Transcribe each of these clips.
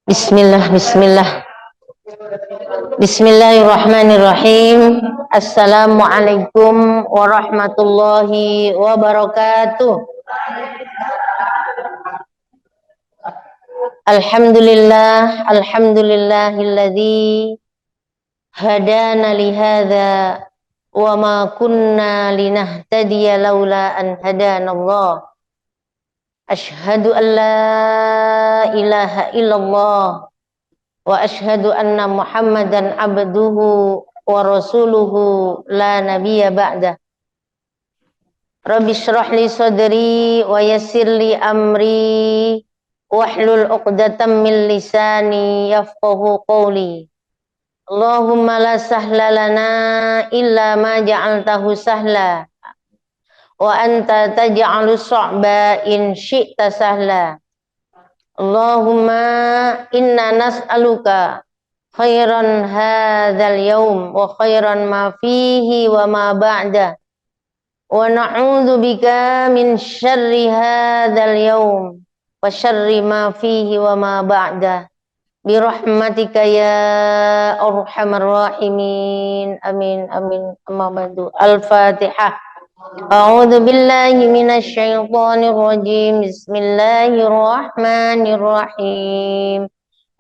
Bismillah, bismillah. Bismillahirrahmanirrahim. Assalamualaikum warahmatullahi wabarakatuh. Alhamdulillahilladzi hadana li hadza wa ma kunna linahtadiya laula an hadanallah. Asyhadu an la ilaha illallah wa asyhadu anna Muhammadan abduhu wa rasuluhu la nabiyya ba'da. Rabbi shrah li sadri wa yassir li amri wahlul 'uqdatam min lisani yafqahu qawli. Allahumma la sahla lana illa ma ja'altahu sahla wa anta taj'alus sa'ba in syi'ta sahla. Allahumma inna nas'aluka khairan hadzal yaum wa khairan ma fihi wa ma ba'da wa na'udzu bika min syarri hadzal yaum wa syarri ma fihi wa ma ba'da bi rahmatika ya arhamar rahimin. Amin amin. Amma ba'du. Al-Fatihah. A'udzu billahi minasy syaithanir rajim. Bismillahirrahmanirrahim.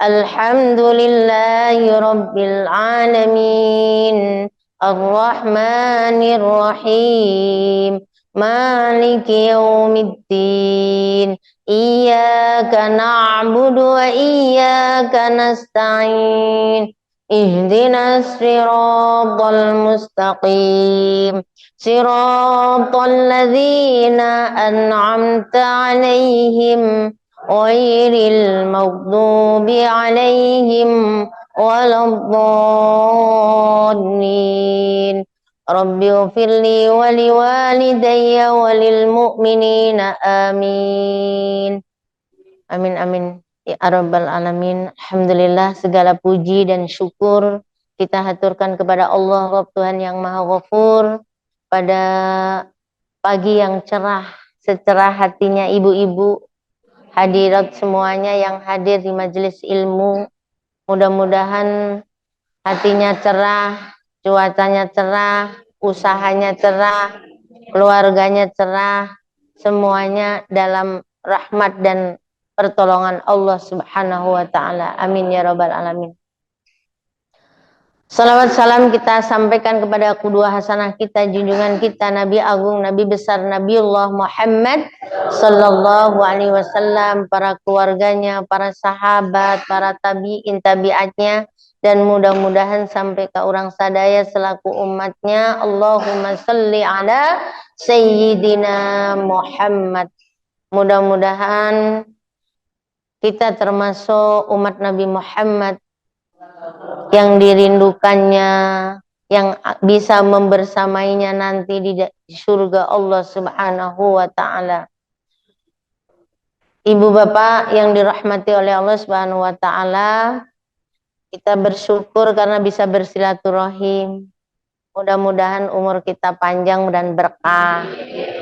Alhamdulillahi rabbil alamin. Ar-Rahmanir Rahim. Maliki yaumiddin. Iyyaka na'budu wa iyyaka nasta'in. Ihdinas siratal mustaqim. Siratal ladzina an'amta 'alaihim ghairil maghdubi 'alaihim waladdallin. Rabbi ighfirli wa liwalidayya wa lil mu'minina amin. Amin amin ya rabbal alamin. Alhamdulillah, segala puji dan syukur kita haturkan kepada Allah Rabb Tuhan yang Maha Ghafur pada pagi yang cerah, secerah hatinya ibu-ibu hadirat semuanya yang hadir di majelis ilmu. Mudah-mudahan hatinya cerah, cuacanya cerah, usahanya cerah, keluarganya cerah, semuanya dalam rahmat dan pertolongan Allah Subhanahu wa taala. Amin ya rabbal alamin. Salawat salam kita sampaikan kepada qudwah hasanah kita, junjungan kita, Nabi Agung, Nabi besar Nabiullah Muhammad sallallahu alaihi wasallam, para keluarganya, para sahabat, para tabi'in tabi'atnya, dan mudah-mudahan sampai ke orang sadaya selaku umatnya. Allahumma salli ala Sayyidina Muhammad. Mudah-mudahan kita termasuk umat Nabi Muhammad yang dirindukannya, yang bisa membersamainya nanti di surga Allah Subhanahu wa taala. Ibu bapak yang dirahmati oleh Allah Subhanahu wa taala, kita bersyukur karena bisa bersilaturahim. Mudah-mudahan umur kita panjang dan berkah,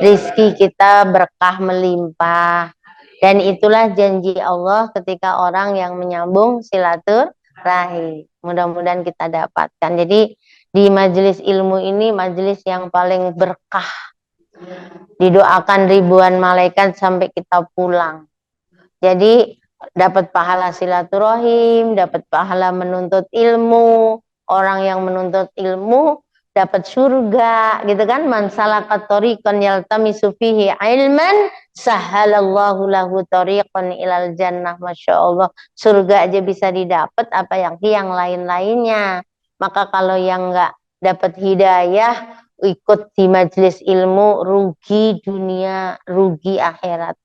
rizki kita berkah melimpah, dan itulah janji Allah ketika orang yang menyambung silaturahim. Mudah-mudahan kita dapatkan. Jadi di majelis ilmu ini majelis yang paling berkah. Didoakan ribuan malaikat sampai kita pulang. Jadi dapat pahala silaturahim, dapat pahala menuntut ilmu. Orang yang menuntut ilmu dapat surga, gitu kan? Man salaka tariqan yaltamisu fihi ilman sahalallahu lahu tariqan ilal jannah. Masya Allah, surga aja bisa didapat, apa yang lain-lainnya. Maka kalau yang nggak dapat hidayah, ikut di majelis ilmu, rugi dunia, rugi akhirat.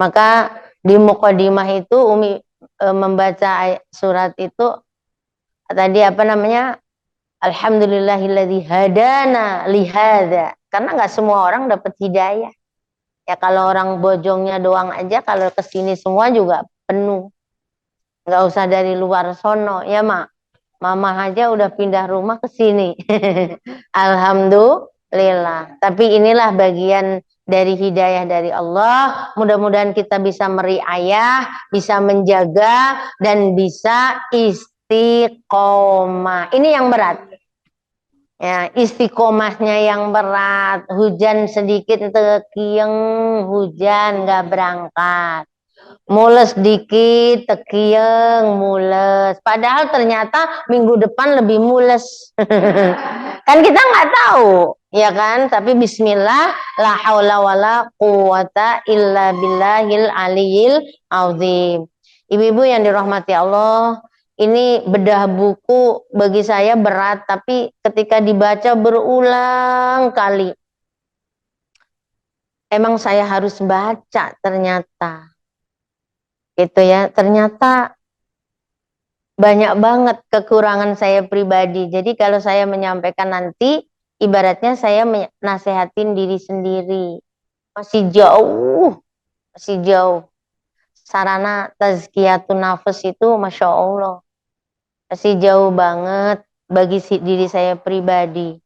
Maka di muqaddimah itu Umi membaca surat itu tadi apa namanya? Alhamdulillahilladzi hadana lihada. Karena nggak semua orang dapat hidayah. Ya kalau orang bojongnya doang aja, kalau kesini semua juga penuh. Nggak usah dari luar sono, ya mak. Mama aja udah pindah rumah ke sini. Alhamdulillah. Tapi inilah bagian dari hidayah dari Allah. Mudah-mudahan kita bisa meriayah, bisa menjaga, dan bisa istiqomah. Ini yang berat. Ya, istiqomahnya yang berat. Hujan sedikit tekieng, hujan nggak berangkat. Mules dikit, tekieng, mules. Padahal ternyata minggu depan lebih mules. Kan kita nggak tahu, ya kan? Tapi Bismillah, la haula wala quwata illa billahil aliyil azim. Ibu-ibu yang dirahmati Allah, ini bedah buku bagi saya berat, tapi ketika dibaca berulang kali, emang saya harus baca ternyata. Gitu ya, ternyata banyak banget kekurangan saya pribadi. Jadi kalau saya menyampaikan nanti, ibaratnya saya nasehatin diri sendiri. Masih jauh, masih jauh. Sarana tazkiyatun nafas itu Masya Allah. Masih jauh banget bagi diri saya pribadi.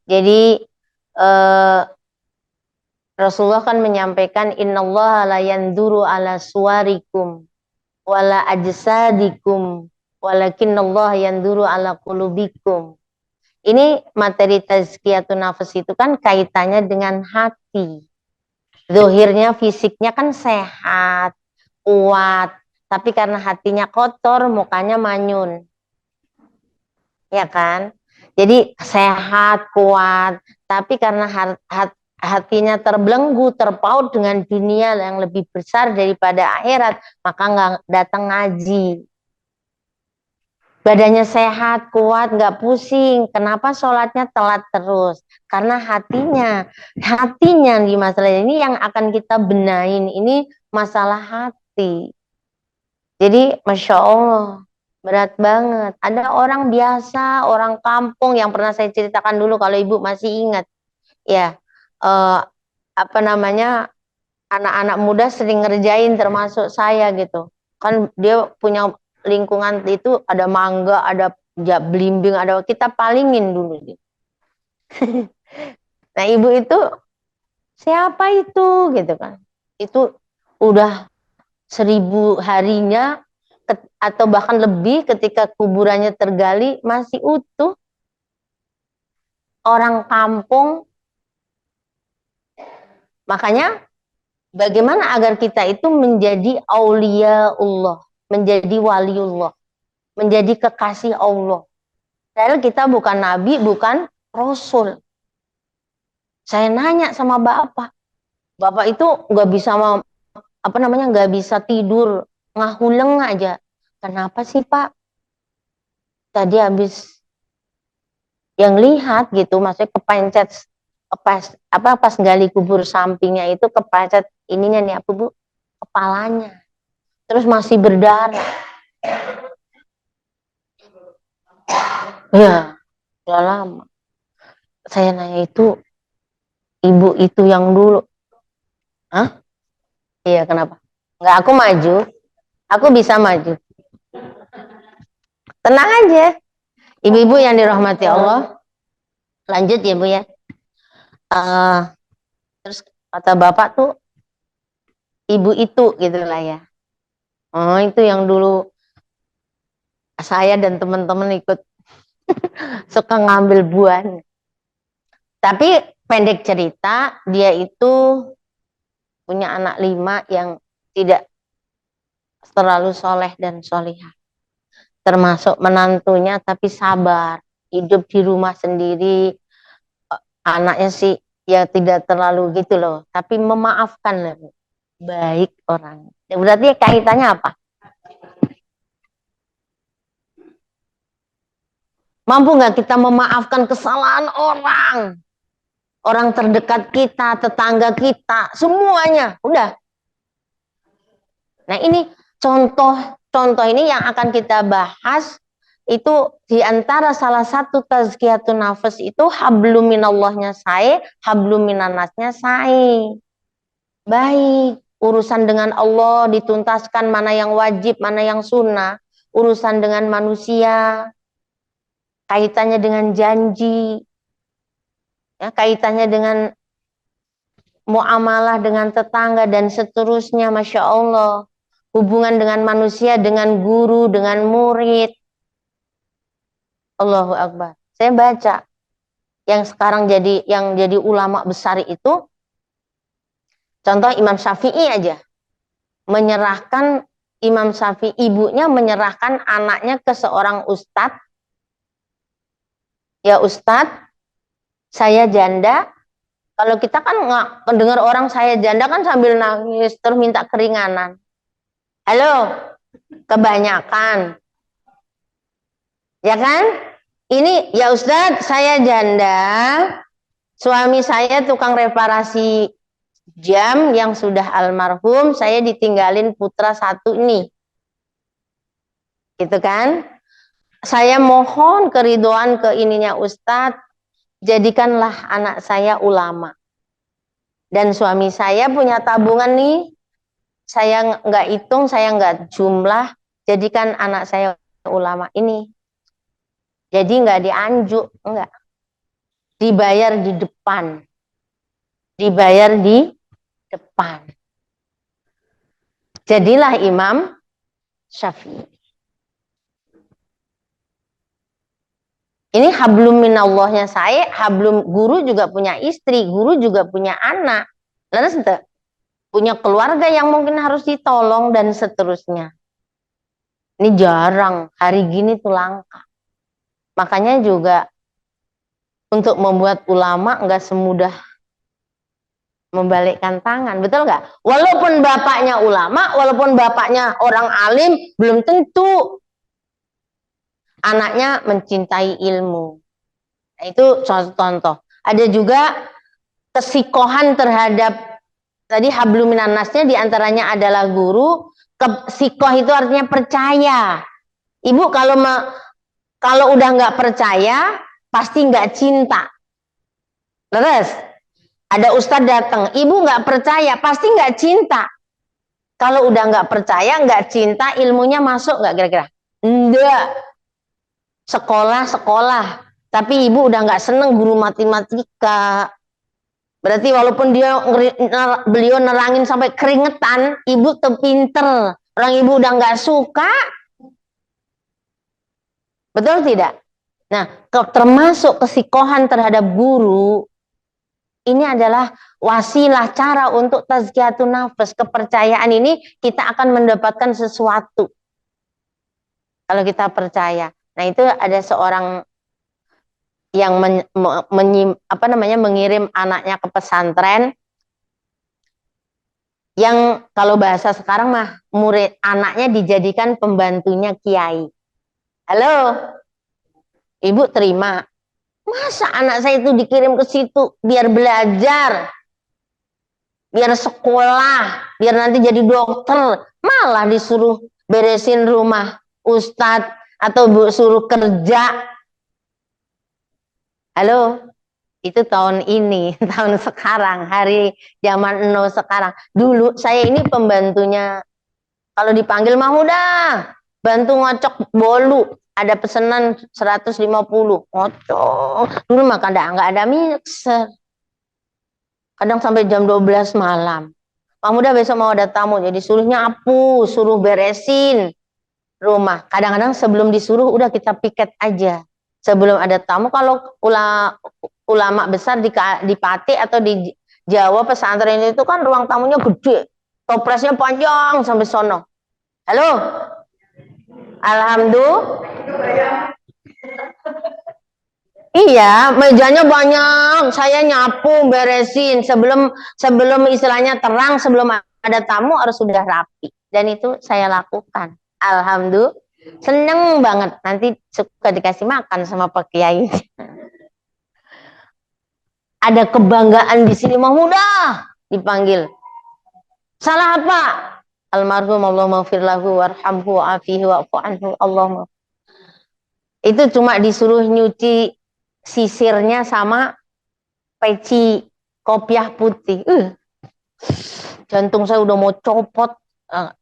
Jadi Rasulullah kan menyampaikan innallaha la yanduru ala suwarikum wala ajsadikum walakinnallaha yanduru ala qulubikum. Ini materi tazkiyatun nafas itu kan kaitannya dengan hati. Zohirnya, fisiknya kan sehat, kuat, tapi karena hatinya kotor, mukanya manyun. Ya kan? Jadi sehat, kuat, tapi karena hatinya terbelenggu, terpaut dengan dunia yang lebih besar daripada akhirat, maka nggak datang ngaji. Badannya sehat, kuat, nggak pusing. Kenapa sholatnya telat terus? Karena hatinya di masalah ini yang akan kita benahin. Ini masalah hati. Jadi, Masya Allah, berat banget. Ada orang biasa, orang kampung yang pernah saya ceritakan dulu kalau ibu masih ingat. Ya, apa namanya, anak-anak muda sering ngerjain termasuk saya gitu. Kan dia punya lingkungan itu ada mangga, ada belimbing, ada kita palingin dulu gitu. Nah, ibu itu siapa itu gitu kan. Itu udah 1000 harinya atau bahkan lebih ketika kuburannya tergali masih utuh. Orang kampung. Makanya bagaimana agar kita itu menjadi auliaullah, menjadi waliullah, menjadi kekasih Allah. Padahal kita bukan nabi, bukan rasul. Saya nanya sama bapak itu nggak bisa nggak bisa tidur, ngahuleng aja. Kenapa sih Pak? Tadi habis yang lihat gitu, maksudnya kepencet pas gali kubur sampingnya itu kepencet ininya nih apa Bu? Kepalanya. Terus masih berdarah. Ya, udah lama. Saya nanya itu ibu itu yang dulu. Hah? Iya, kenapa? Enggak, aku maju. Aku bisa maju. Tenang aja. Ibu-ibu yang dirahmati Allah. Lanjut ya, Bu ya. Terus kata Bapak tuh, ibu itu gitu lah ya. Oh, itu yang dulu saya dan teman-teman ikut suka ngambil buahnya. Tapi pendek cerita, dia itu punya anak 5 yang tidak terlalu soleh dan solihah. Termasuk menantunya tapi sabar. Hidup di rumah sendiri. Anaknya sih ya tidak terlalu gitu loh. Tapi memaafkan lah. Baik orang. Berarti kaitannya apa? Mampu nggak kita memaafkan kesalahan orang? Orang terdekat kita, tetangga kita, semuanya. Udah. Nah ini contoh ini yang akan kita bahas itu diantara salah satu tazkiyatun nafas itu hablum minallahnya saya, hablum minannasnya saya. Baik, urusan dengan Allah dituntaskan mana yang wajib, mana yang sunnah. Urusan dengan manusia, kaitannya dengan janji, ya, kaitannya dengan muamalah dengan tetangga dan seterusnya, Masya Allah. Hubungan dengan manusia, dengan guru, dengan murid. Allahu Akbar. Saya baca yang sekarang jadi ulama besar itu, contoh Imam Syafi'i aja. Menyerahkan Imam Syafi'i, ibunya menyerahkan anaknya ke seorang ustadz. Ya ustadz, saya janda. Kalau kita kan nggak dengar orang saya janda kan sambil nangis terus minta keringanan. Halo, kebanyakan, ya kan? Ini ya Ustadz, saya janda, suami saya tukang reparasi jam yang sudah almarhum, saya ditinggalin putra satu nih, gitu kan? Saya mohon keridoan ke ininya Ustadz, jadikanlah anak saya ulama. Dan suami saya punya tabungan nih, saya nggak hitung, saya nggak jumlah, jadikan anak saya ulama ini. Jadi nggak dianjuk, enggak. Dibayar di depan. Dibayar di depan. Jadilah Imam Syafi'i. Ini hablum minallahnya saya, hablum guru juga punya istri, guru juga punya anak. Lalu punya keluarga yang mungkin harus ditolong dan seterusnya. Ini jarang, hari gini tuh langka. Makanya juga untuk membuat ulama nggak semudah membalikkan tangan, betul nggak? Walaupun bapaknya ulama, walaupun bapaknya orang alim, belum tentu anaknya mencintai ilmu. Nah, itu contoh. Ada juga kesikohan terhadap tadi hablum minannasnya diantaranya adalah guru. Sikoh itu artinya percaya. Ibu kalau udah nggak percaya pasti nggak cinta. Terus ada ustadz datang, ibu nggak percaya pasti nggak cinta. Kalau udah nggak percaya, nggak cinta, ilmunya masuk nggak kira-kira? Enggak. Sekolah, tapi ibu udah nggak seneng guru matematika. Berarti walaupun beliau nerangin sampai keringetan, ibu terpinter. Orang ibu udah nggak suka, betul tidak? Nah, termasuk kesikohan terhadap guru, ini adalah wasilah cara untuk tazkiyatun nafas. Kepercayaan ini kita akan mendapatkan sesuatu kalau kita percaya. Nah, itu ada seorang yang mengirim anaknya ke pesantren, yang kalau bahasa sekarang mah murid anaknya dijadikan pembantunya kiai. Halo, ibu terima? Masa anak saya itu dikirim ke situ biar belajar, biar sekolah, biar nanti jadi dokter, malah disuruh beresin rumah ustadz atau suruh kerja. Halo, itu tahun ini, tahun sekarang, hari zaman now sekarang. Dulu saya ini pembantunya, kalau dipanggil mah udah bantu ngocok bolu, ada pesanan 150, ngocok. Dulu mah nggak ada mixer. Kadang sampai jam 12 malam. Pak Muda besok mau ada tamu, jadi suruh nyapu, suruh beresin rumah. Kadang-kadang sebelum disuruh udah kita piket aja. Sebelum ada tamu, kalau ulama besar di Pati atau di Jawa pesantren itu kan ruang tamunya gede. Topresnya panjang sampai sono. Halo? Alhamdulillah. Iya, mejanya banyak. Saya nyapu, beresin. Sebelum istilahnya terang, sebelum ada tamu harus sudah rapi. Dan itu saya lakukan. Alhamdulillah. Seneng banget. Nanti suka dikasih makan sama Pak Kiai. Ada kebanggaan di sini. Mahmudah dipanggil. Salah apa? Almarhum Allah maghfir lahu warhamhu wa'afihi wa'fu anhu. Allah. Itu cuma disuruh nyuci sisirnya sama peci kopiah putih. Jantung saya udah mau copot.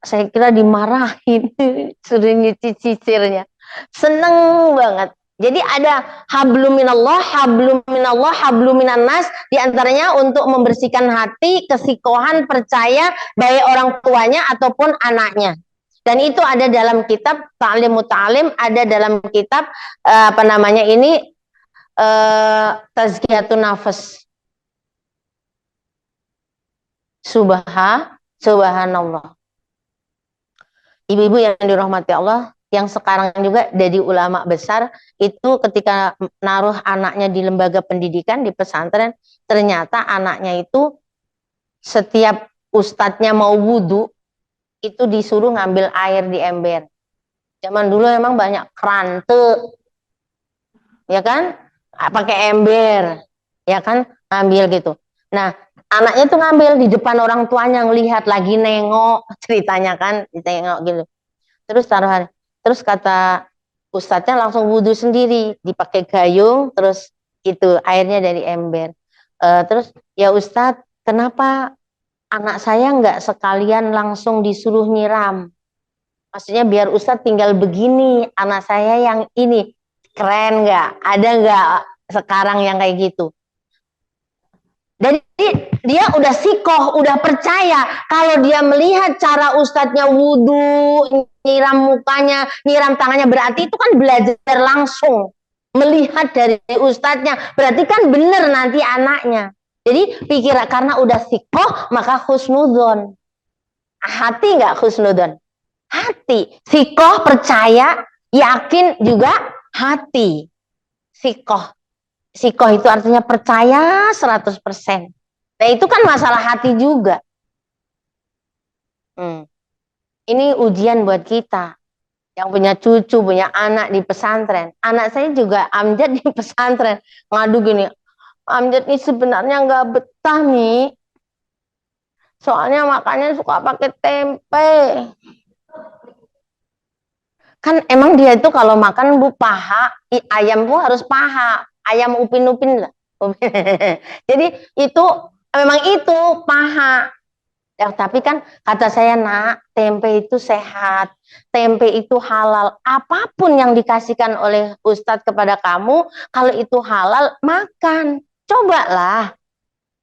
Saya kira dimarahin. Suruh nyuci sisirnya. Seneng banget. Jadi ada hablum minallah, hablum minallah, hablum minannas, diantaranya untuk membersihkan hati, kesikohan, percaya, baik orang tuanya ataupun anaknya. Dan itu ada dalam kitab Ta'lim Muta'alim, ada dalam kitab apa namanya ini, Tazkiyatun Nafas. Subhanallah. Ibu-ibu yang dirahmati Allah, yang sekarang juga jadi ulama besar, itu ketika naruh anaknya di lembaga pendidikan, di pesantren, ternyata anaknya itu setiap ustadznya mau wudhu, itu disuruh ngambil air di ember. Zaman dulu memang banyak krante, ya kan? Pakai ember, ya kan? Ngambil gitu. Nah, anaknya tuh ngambil di depan orang tuanya, ngelihat lagi nengok, ceritanya kan, ditengok gitu. Terus taruhan, terus kata ustadznya langsung wudhu sendiri, dipakai gayung, terus itu airnya dari ember. Terus ya ustadz, kenapa anak saya nggak sekalian langsung disuruh nyiram? Maksudnya biar ustadz tinggal begini, anak saya yang ini keren nggak? Ada nggak sekarang yang kayak gitu? Jadi dia udah sikoh, udah percaya kalau dia melihat cara ustadznya wudhu, nyiram mukanya, nyiram tangannya, berarti itu kan belajar langsung. Melihat dari ustadznya, berarti kan bener nanti anaknya. Jadi pikir karena udah sikoh, maka husnudon. Hati nggak husnudon? Hati. Sikoh, percaya, yakin juga hati. Sikoh. Sikoh itu artinya percaya 100%. Nah itu kan masalah hati juga. Ini ujian buat kita. Yang punya cucu, punya anak di pesantren. Anak saya juga Amjad di pesantren. Ngadu gini, Amjad ini sebenarnya nggak betah nih. Soalnya makannya suka pakai tempe. Kan emang dia itu kalau makan bu paha, ayam bu harus paha. Ayam upin-upin lah. Jadi itu memang itu paha. Ya, tapi kan kata saya nak, tempe itu sehat, tempe itu halal. Apapun yang dikasihkan oleh Ustadz kepada kamu, kalau itu halal, makan. Cobalah.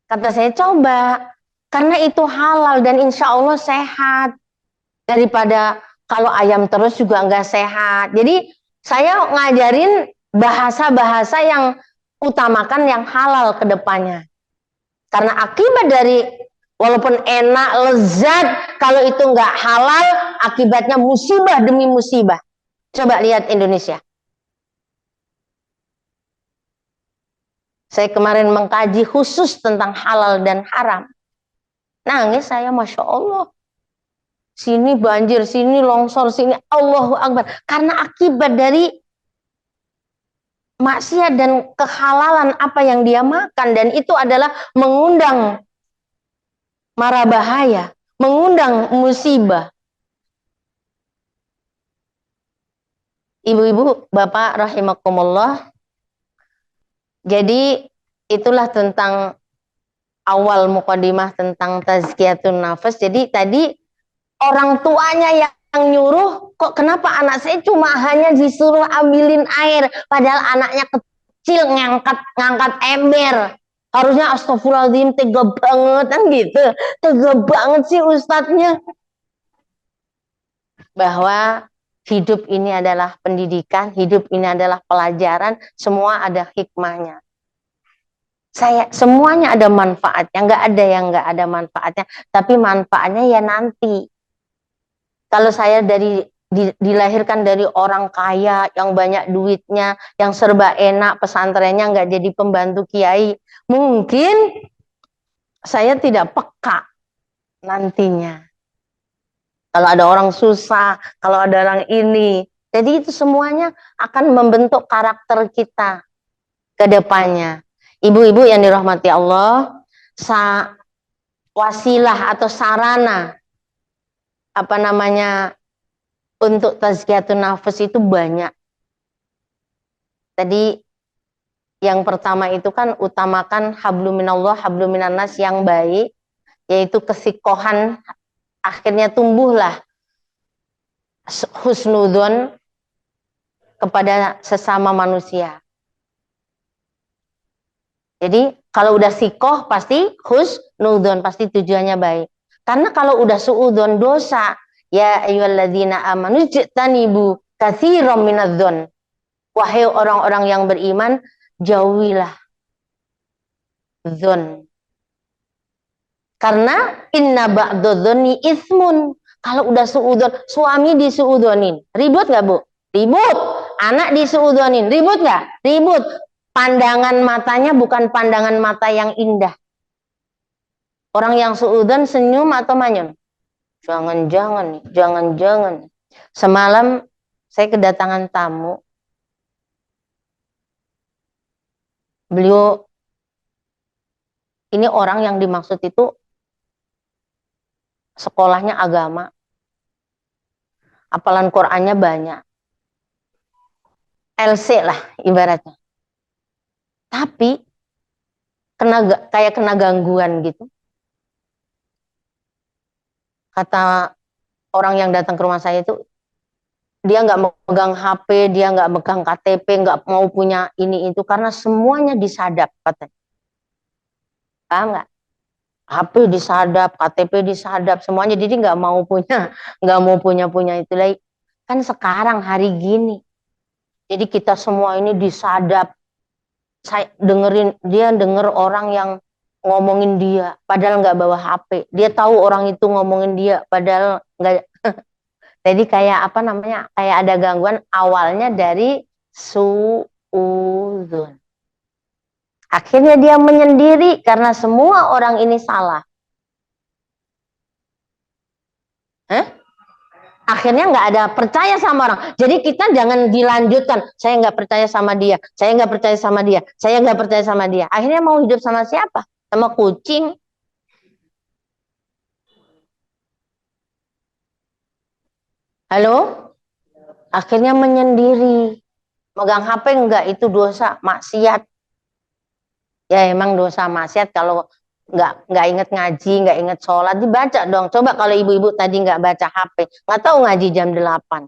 Kata saya coba. Karena itu halal dan insya Allah sehat. Daripada kalau ayam terus juga nggak sehat. Jadi saya ngajarin bahasa-bahasa yang utamakan yang halal ke depannya. Karena akibat dari walaupun enak, lezat, kalau itu nggak halal, akibatnya musibah demi musibah. Coba lihat Indonesia. Saya kemarin mengkaji khusus tentang halal dan haram. Nangis saya, Masya Allah. Sini banjir, sini longsor, sini Allahu Akbar. Karena akibat dari maksiat dan kehalalan apa yang dia makan. Dan itu adalah mengundang mara bahaya, mengundang musibah. Ibu-ibu, bapak rahimakumullah. Jadi itulah tentang awal mukadimah tentang tazkiyatun nafas. Jadi tadi orang tuanya yang nyuruh, kok kenapa anak saya cuma hanya disuruh ambilin air, padahal anaknya kecil ngangkat ember. Harusnya astagfirullahaladzim, tega banget kan gitu. Tega banget sih ustadznya. Bahwa hidup ini adalah pendidikan, hidup ini adalah pelajaran, semua ada hikmahnya. Semuanya ada manfaatnya, nggak ada yang nggak ada manfaatnya, tapi manfaatnya ya nanti. Kalau saya dilahirkan dari orang kaya, yang banyak duitnya, yang serba enak, pesantrennya nggak jadi pembantu kiai, mungkin saya tidak peka nantinya. Kalau ada orang susah, kalau ada orang ini. Jadi itu semuanya akan membentuk karakter kita ke depannya. Ibu-ibu yang dirahmati Allah, wasilah atau sarana apa namanya untuk tazkiyatun nafas itu banyak. Tadi yang pertama itu kan utamakan hablum minallah, hablum minannas yang baik, yaitu kesikohan, akhirnya tumbuhlah husnudon, kepada sesama manusia. Jadi kalau udah sikoh pasti husnudzon, pasti tujuannya baik. Karena kalau udah suudzon dosa, ya ayyuhalladzina amanu jtanibu katsiran minadzon. Wahai orang-orang yang beriman, jauhilah zon. Karena inna ba'dadzonni ismun. Kalau udah suudzon, suami disuudzonin, ribut nggak Bu? Ribut. Anak disuudzonin, ribut nggak? Ribut. Pandangan matanya bukan pandangan mata yang indah. Orang yang suudzon senyum atau manyun? Jangan-jangan nih, jangan-jangan. Semalam saya kedatangan tamu. Beliau, ini orang yang dimaksud itu sekolahnya agama. Hafalan Qur'annya banyak. LC lah ibaratnya. Tapi kayak kena gangguan gitu. Kata orang yang datang ke rumah saya itu, dia nggak megang HP, dia nggak megang KTP, nggak mau punya ini itu karena semuanya disadap katanya. Paham nggak? HP disadap, KTP disadap, semuanya. Jadi nggak mau punya itu lagi. Kan sekarang hari gini, jadi kita semua ini disadap. Saya denger orang yang ngomongin dia, padahal nggak bawa HP. Dia tahu orang itu ngomongin dia, padahal nggak. Jadi kayak apa namanya? Kayak ada gangguan awalnya dari suudzon. Akhirnya dia menyendiri karena semua orang ini salah. Akhirnya nggak ada percaya sama orang. Jadi kita jangan dilanjutkan. Saya nggak percaya sama dia. Saya nggak percaya sama dia. Saya nggak percaya sama dia. Akhirnya mau hidup sama siapa? Sama kucing. Halo? Akhirnya menyendiri. Megang HP enggak, itu dosa, maksiat. Ya emang dosa maksiat kalau nggak inget ngaji, nggak inget sholat, dibaca dong. Coba kalau ibu-ibu tadi nggak baca HP, nggak tahu ngaji jam 8.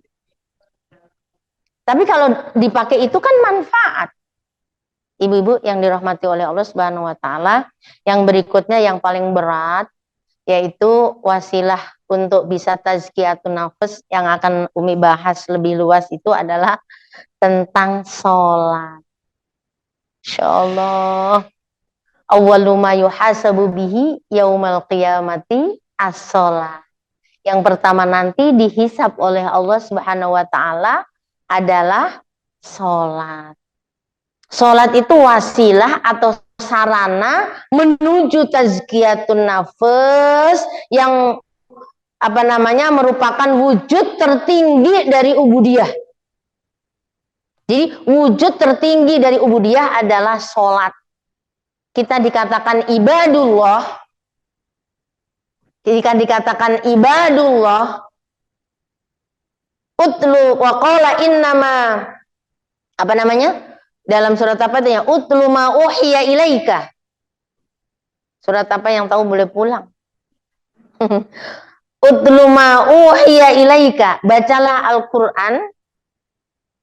Tapi kalau dipakai itu kan manfaat. Ibu-ibu yang dirahmati oleh Allah Subhanahu wa taala, yang berikutnya yang paling berat yaitu wasilah untuk bisa tazkiyatun nafs yang akan Umi bahas lebih luas itu adalah tentang sholat. Insyaallah awwalu ma yuhasabu bihi yaumal qiyamati as-sholat. Yang pertama nanti dihisab oleh Allah Subhanahu wa taala adalah sholat. Sholat itu wasilah atau sarana menuju tazkiyatun nafs yang apa namanya merupakan wujud tertinggi dari ubudiyah. Jadi wujud tertinggi dari ubudiyah adalah sholat. Kita dikatakan ibadullah. Jika dikatakan ibadullah, utlu wa qala innama apa namanya? Dalam surat apa itu ya? Utlu ma uhiya ilaika. Surat apa yang tahu boleh pulang. Utlu ma uhiya ilaika. Bacalah Al-Qur'an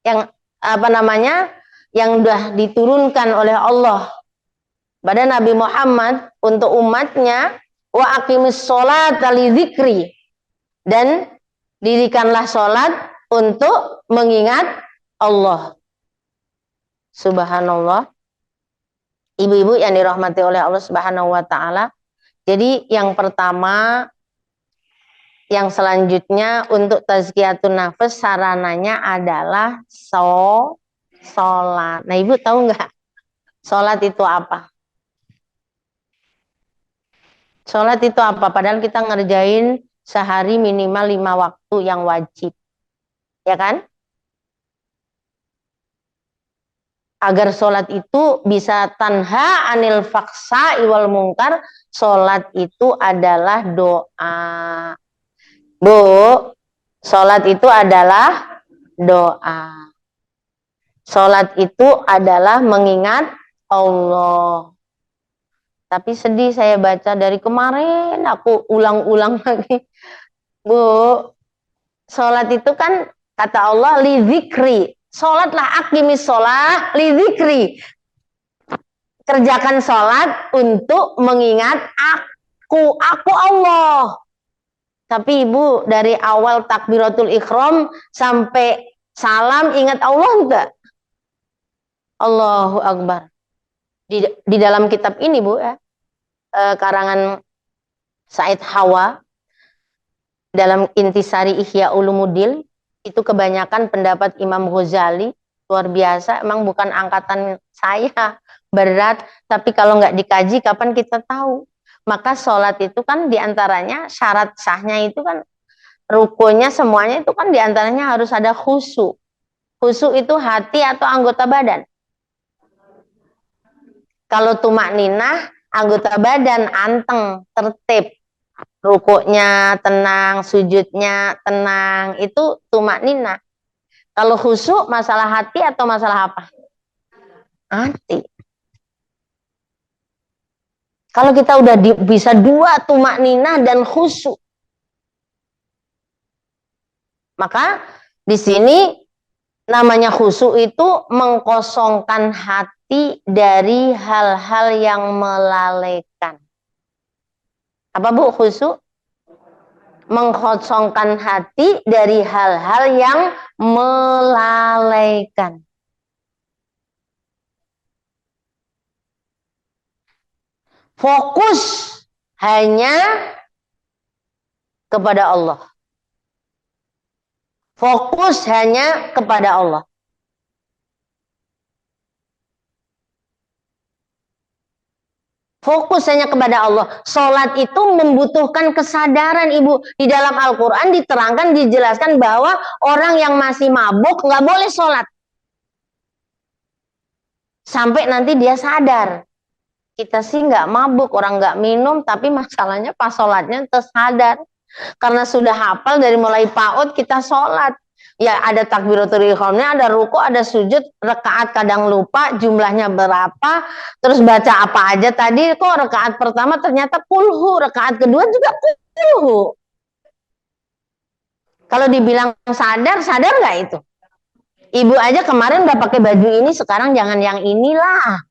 yang apa namanya? Yang sudah diturunkan oleh Allah pada Nabi Muhammad untuk umatnya, wa aqimis sholata li dzikri, dan dirikanlah sholat untuk mengingat Allah. Subhanallah. Ibu-ibu yang dirahmati oleh Allah Subhanahu wa taala. Jadi yang pertama, yang selanjutnya untuk tazkiyatun nafs sarananya adalah sholat. Nah, Ibu tahu nggak sholat itu apa? Sholat itu apa? Padahal kita ngerjain sehari minimal 5 waktu yang wajib. Ya kan? Agar sholat itu bisa tanha anil faksa iwal mungkar, sholat itu adalah doa. Bu, sholat itu adalah doa. Sholat itu adalah mengingat Allah. Tapi sedih saya baca dari kemarin, aku ulang-ulang lagi. Bu, sholat itu kan kata Allah li zikri. Sholatlah, aqimis sholah lidzikri. Kerjakan sholat untuk mengingat aku Allah. Tapi ibu dari awal takbiratul ikhram sampai salam ingat Allah enggak? Allahu Akbar. Di dalam kitab ini bu ya, karangan Said Hawa dalam Intisari Ihya Ulumuddin, itu kebanyakan pendapat Imam Ghazali, luar biasa, emang bukan angkatan saya, berat, tapi kalau nggak dikaji kapan kita tahu. Maka sholat itu kan diantaranya syarat sahnya itu kan rukunnya semuanya itu kan diantaranya harus ada khusyuk. Khusyuk itu hati atau anggota badan. Kalau tumak ninah anggota badan anteng, tertib. Rukuknya tenang, sujudnya tenang, itu tumak ninah. Kalau khusyuk masalah hati atau masalah apa? Hati. Kalau kita udah bisa dua tumak ninah dan khusyuk, maka di sini namanya khusyuk itu mengkosongkan hati dari hal-hal yang melalaikan. Apa bu khusyuk? Mengkosongkan hati dari hal-hal yang melalaikan. Fokus hanya kepada Allah. Fokus hanya kepada Allah. Fokus hanya kepada Allah. Sholat itu membutuhkan kesadaran ibu. Di dalam Al-Quran diterangkan, dijelaskan bahwa orang yang masih mabuk nggak boleh sholat. Sampai nanti dia sadar. Kita sih nggak mabuk, orang nggak minum, tapi masalahnya pas sholatnya tersadar. Karena sudah hafal dari mulai PAUD kita sholat. Ya ada takbiratul ihramnya, ada ruku, ada sujud, rakaat kadang lupa jumlahnya berapa, terus baca apa aja tadi, kok rakaat pertama ternyata kulhu, rakaat kedua juga kulhu. Kalau dibilang sadar, sadar nggak itu? Ibu aja kemarin udah pakai baju ini, sekarang jangan yang inilah.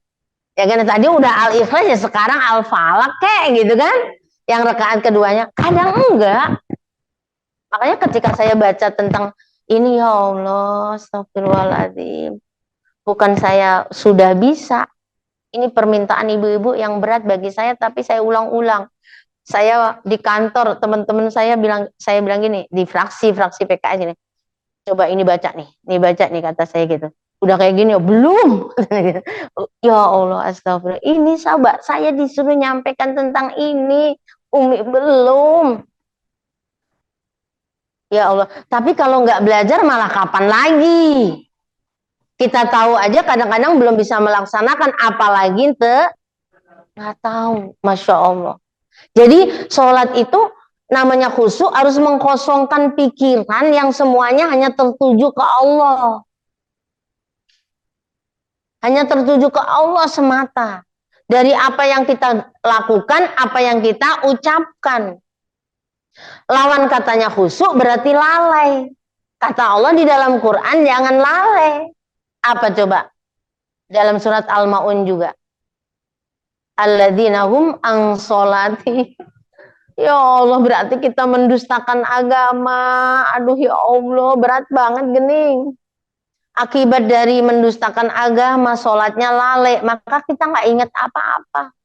Ya kan tadi udah Al-Ikhlas ya sekarang Al-Falaq kayak gitu kan. Yang rakaat keduanya kadang enggak. Makanya ketika saya baca tentang ini ya Allah, astagfirullahaladzim. Bukan saya sudah bisa. Ini permintaan ibu-ibu yang berat bagi saya tapi saya ulang-ulang. Saya di kantor teman-teman saya bilang gini di fraksi PKS ini. Coba ini baca nih kata saya gitu. Udah kayak gini ya belum. Ya Allah astagfirullah. Ini sahabat saya disuruh nyampaikan tentang ini. Umi belum. Ya Allah. Tapi kalau nggak belajar malah kapan lagi? Kita tahu aja kadang-kadang belum bisa melaksanakan apalagi nggak tahu. Masya Allah. Jadi sholat itu namanya khusyuk harus mengkosongkan pikiran yang semuanya hanya tertuju ke Allah. Hanya tertuju ke Allah semata. Dari apa yang kita lakukan, apa yang kita ucapkan. Lawan katanya khusyuk berarti lalai. Kata Allah di dalam Quran jangan lalai. Apa coba? Dalam surat Al-Maun juga. Alladzina hum an sholati. Ya Allah berarti kita mendustakan agama. Aduh ya Allah berat banget gening. Akibat dari mendustakan agama, sholatnya lalai, maka kita nggak ingat apa-apa.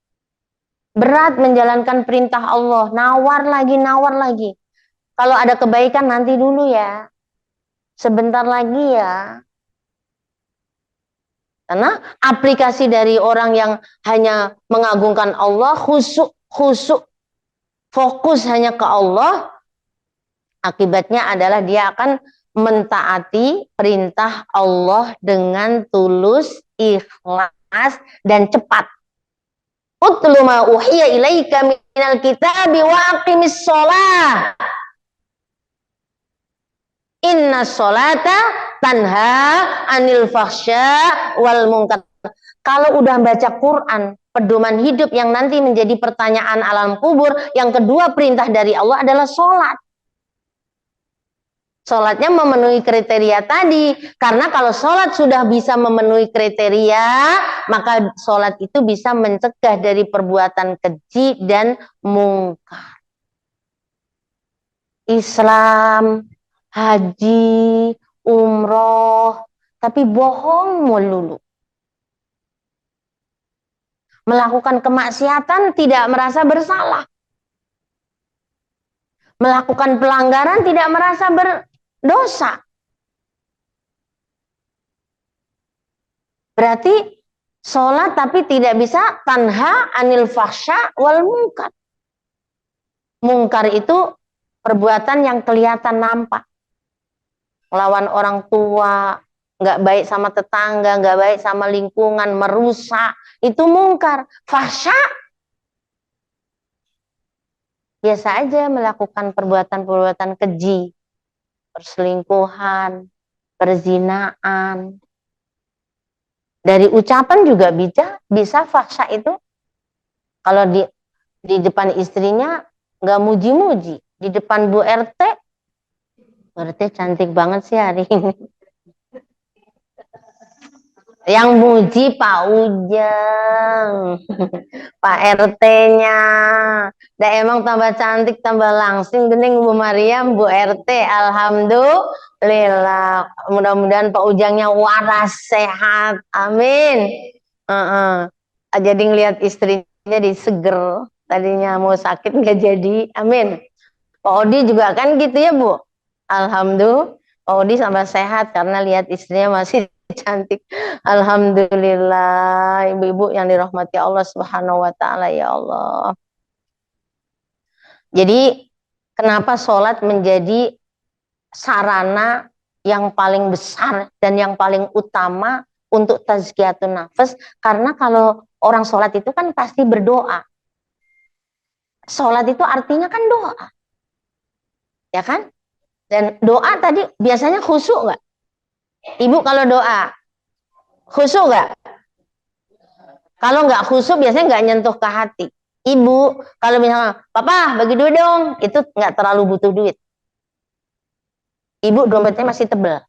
Berat menjalankan perintah Allah, nawar lagi. Kalau ada kebaikan nanti dulu ya, sebentar lagi ya. Karena aplikasi dari orang yang hanya mengagungkan Allah, khusyuk, fokus hanya ke Allah, akibatnya adalah dia akan mentaati perintah Allah dengan tulus, ikhlas, dan cepat. Utlu ma uhiya ilaika minal kitabi wa aqimis sholah. Inna sholata tanha anil fahsya wal munkar. Kalau udah baca Quran, pedoman hidup yang nanti menjadi pertanyaan alam kubur, yang kedua perintah dari Allah adalah sholat. Sholatnya memenuhi kriteria tadi. Karena kalau sholat sudah bisa memenuhi kriteria, maka sholat itu bisa mencegah dari perbuatan keji dan mungkar. Islam, haji, umroh, tapi bohong melulu. Melakukan kemaksiatan tidak merasa bersalah. Melakukan pelanggaran tidak merasa berdosa. Berarti sholat tapi tidak bisa tanha anil fahsya wal mungkar. Mungkar itu perbuatan yang kelihatan nampak. Melawan orang tua, nggak baik sama tetangga, nggak baik sama lingkungan, merusak. Itu mungkar. Fahsya, biasa aja melakukan perbuatan-perbuatan keji. Perselingkuhan, perzinaan. Dari ucapan juga bisa fahsya itu. Kalau di depan istrinya nggak muji-muji, di depan Bu RT cantik banget sih hari ini. Yang muji Pak Ujang, Pak RT-nya. Dan emang tambah cantik, tambah langsing, gening Bu Mariam, Bu RT. Alhamdulillah. Mudah-mudahan Pak Ujangnya waras, sehat. Amin. Jadi ngelihat istrinya jadi seger. Tadinya mau sakit nggak jadi. Amin. Pak Odi juga kan gitu ya Bu. Alhamdulillah. Pak Odi tambah sehat karena lihat istrinya masih cantik. Alhamdulillah, ibu-ibu yang dirahmati Allah Subhanahu wa taala, ya Allah. Jadi kenapa sholat menjadi sarana yang paling besar dan yang paling utama untuk tazkiyatun nafas? Karena kalau orang sholat itu kan pasti berdoa. Sholat itu artinya kan doa. Ya kan? Dan doa tadi biasanya khusyuk nggak? Ibu kalau doa khusyuk nggak? Kalau nggak khusyuk biasanya nggak nyentuh ke hati. Ibu kalau misalnya, papa bagi duit dong, itu nggak terlalu butuh duit. Ibu dompetnya masih tebel.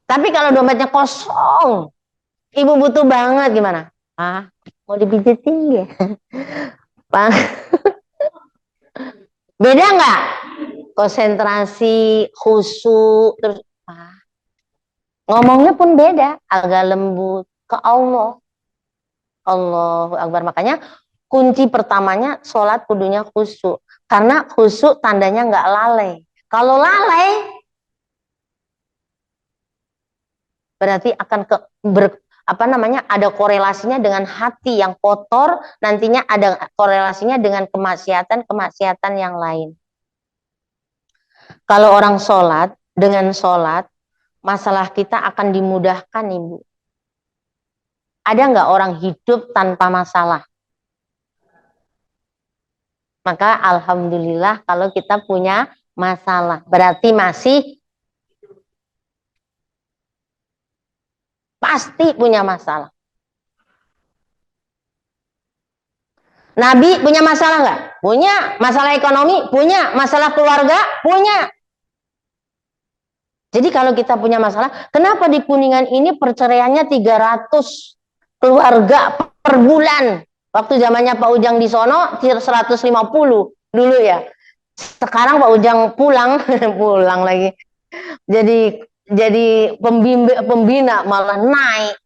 Tapi kalau dompetnya kosong, ibu butuh banget gimana? Ah, mau dipijitin ya? Pak, beda nggak? Konsentrasi, khusyuk, terus ngomongnya pun beda, agak lembut ke Allah. Allahu Akbar. Makanya kunci pertamanya sholat kudunya khusyuk. Karena khusyuk tandanya nggak lalai. Kalau lalai berarti akan ada korelasinya dengan hati yang kotor, nantinya ada korelasinya dengan kemaksiatan yang lain. Kalau orang sholat, dengan sholat, masalah kita akan dimudahkan, Ibu. Ada nggak orang hidup tanpa masalah? Maka alhamdulillah kalau kita punya masalah, berarti masih pasti punya masalah. Nabi punya masalah nggak? Punya. Masalah ekonomi? Punya. Masalah keluarga? Punya. Jadi kalau kita punya masalah, kenapa di Kuningan ini perceraiannya 300 keluarga per bulan? Waktu zamannya Pak Ujang di sono 150 dulu ya. Sekarang Pak Ujang pulang, pulang lagi. Jadi pembina malah naik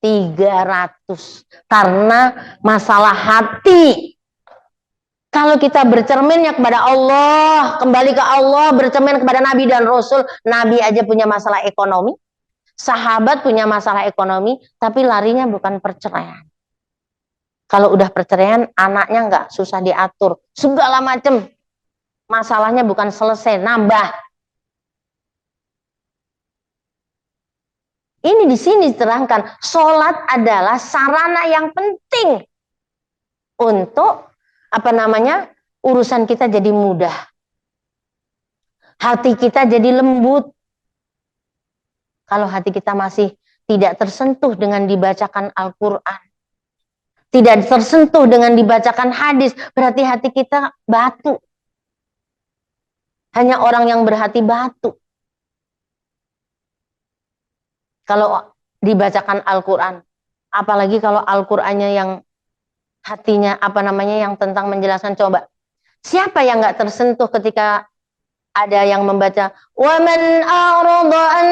300 karena masalah hati. Kalau kita bercerminnya kepada Allah, kembali ke Allah, bercermin kepada Nabi dan Rasul, Nabi aja punya masalah ekonomi, sahabat punya masalah ekonomi, tapi larinya bukan perceraian. Kalau udah perceraian, anaknya nggak susah diatur, segala macam. Masalahnya bukan selesai, nambah. Ini di sini diterangkan, sholat adalah sarana yang penting untuk urusan kita jadi mudah. Hati kita jadi lembut. Kalau hati kita masih tidak tersentuh dengan dibacakan Al-Quran, tidak tersentuh dengan dibacakan hadis, berarti hati kita batu. Hanya orang yang berhati batu. Kalau dibacakan Al-Quran. Apalagi kalau Al-Qurannya yang hatinya, yang tentang menjelaskan. Coba, siapa yang nggak tersentuh ketika ada yang membaca wa man a'rada an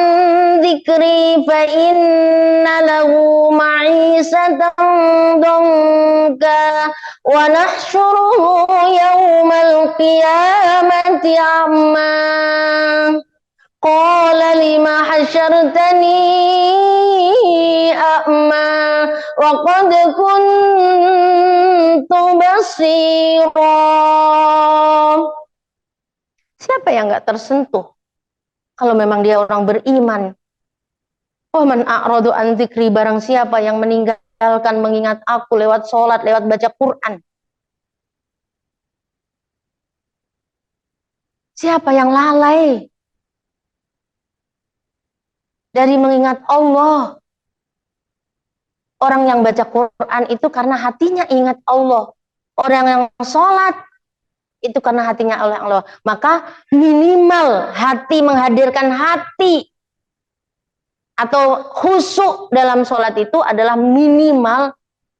dzikri fa inna lahu ma'isatan dhanka wa nahsyuruhu yaumal qiyamati a'ma qala lima hasyartani a'ma wa qad kuntu basira. Siapa yang nggak tersentuh kalau memang dia orang beriman? Oh, man a'radu an dzikri, barang siapa yang meninggalkan mengingat aku lewat sholat, lewat baca Quran. Siapa yang lalai dari mengingat Allah? Orang yang baca Quran itu karena hatinya ingat Allah. Orang yang sholat itu karena hatinya oleh Allah. Maka minimal hati, menghadirkan hati atau khusyuk dalam sholat itu adalah minimal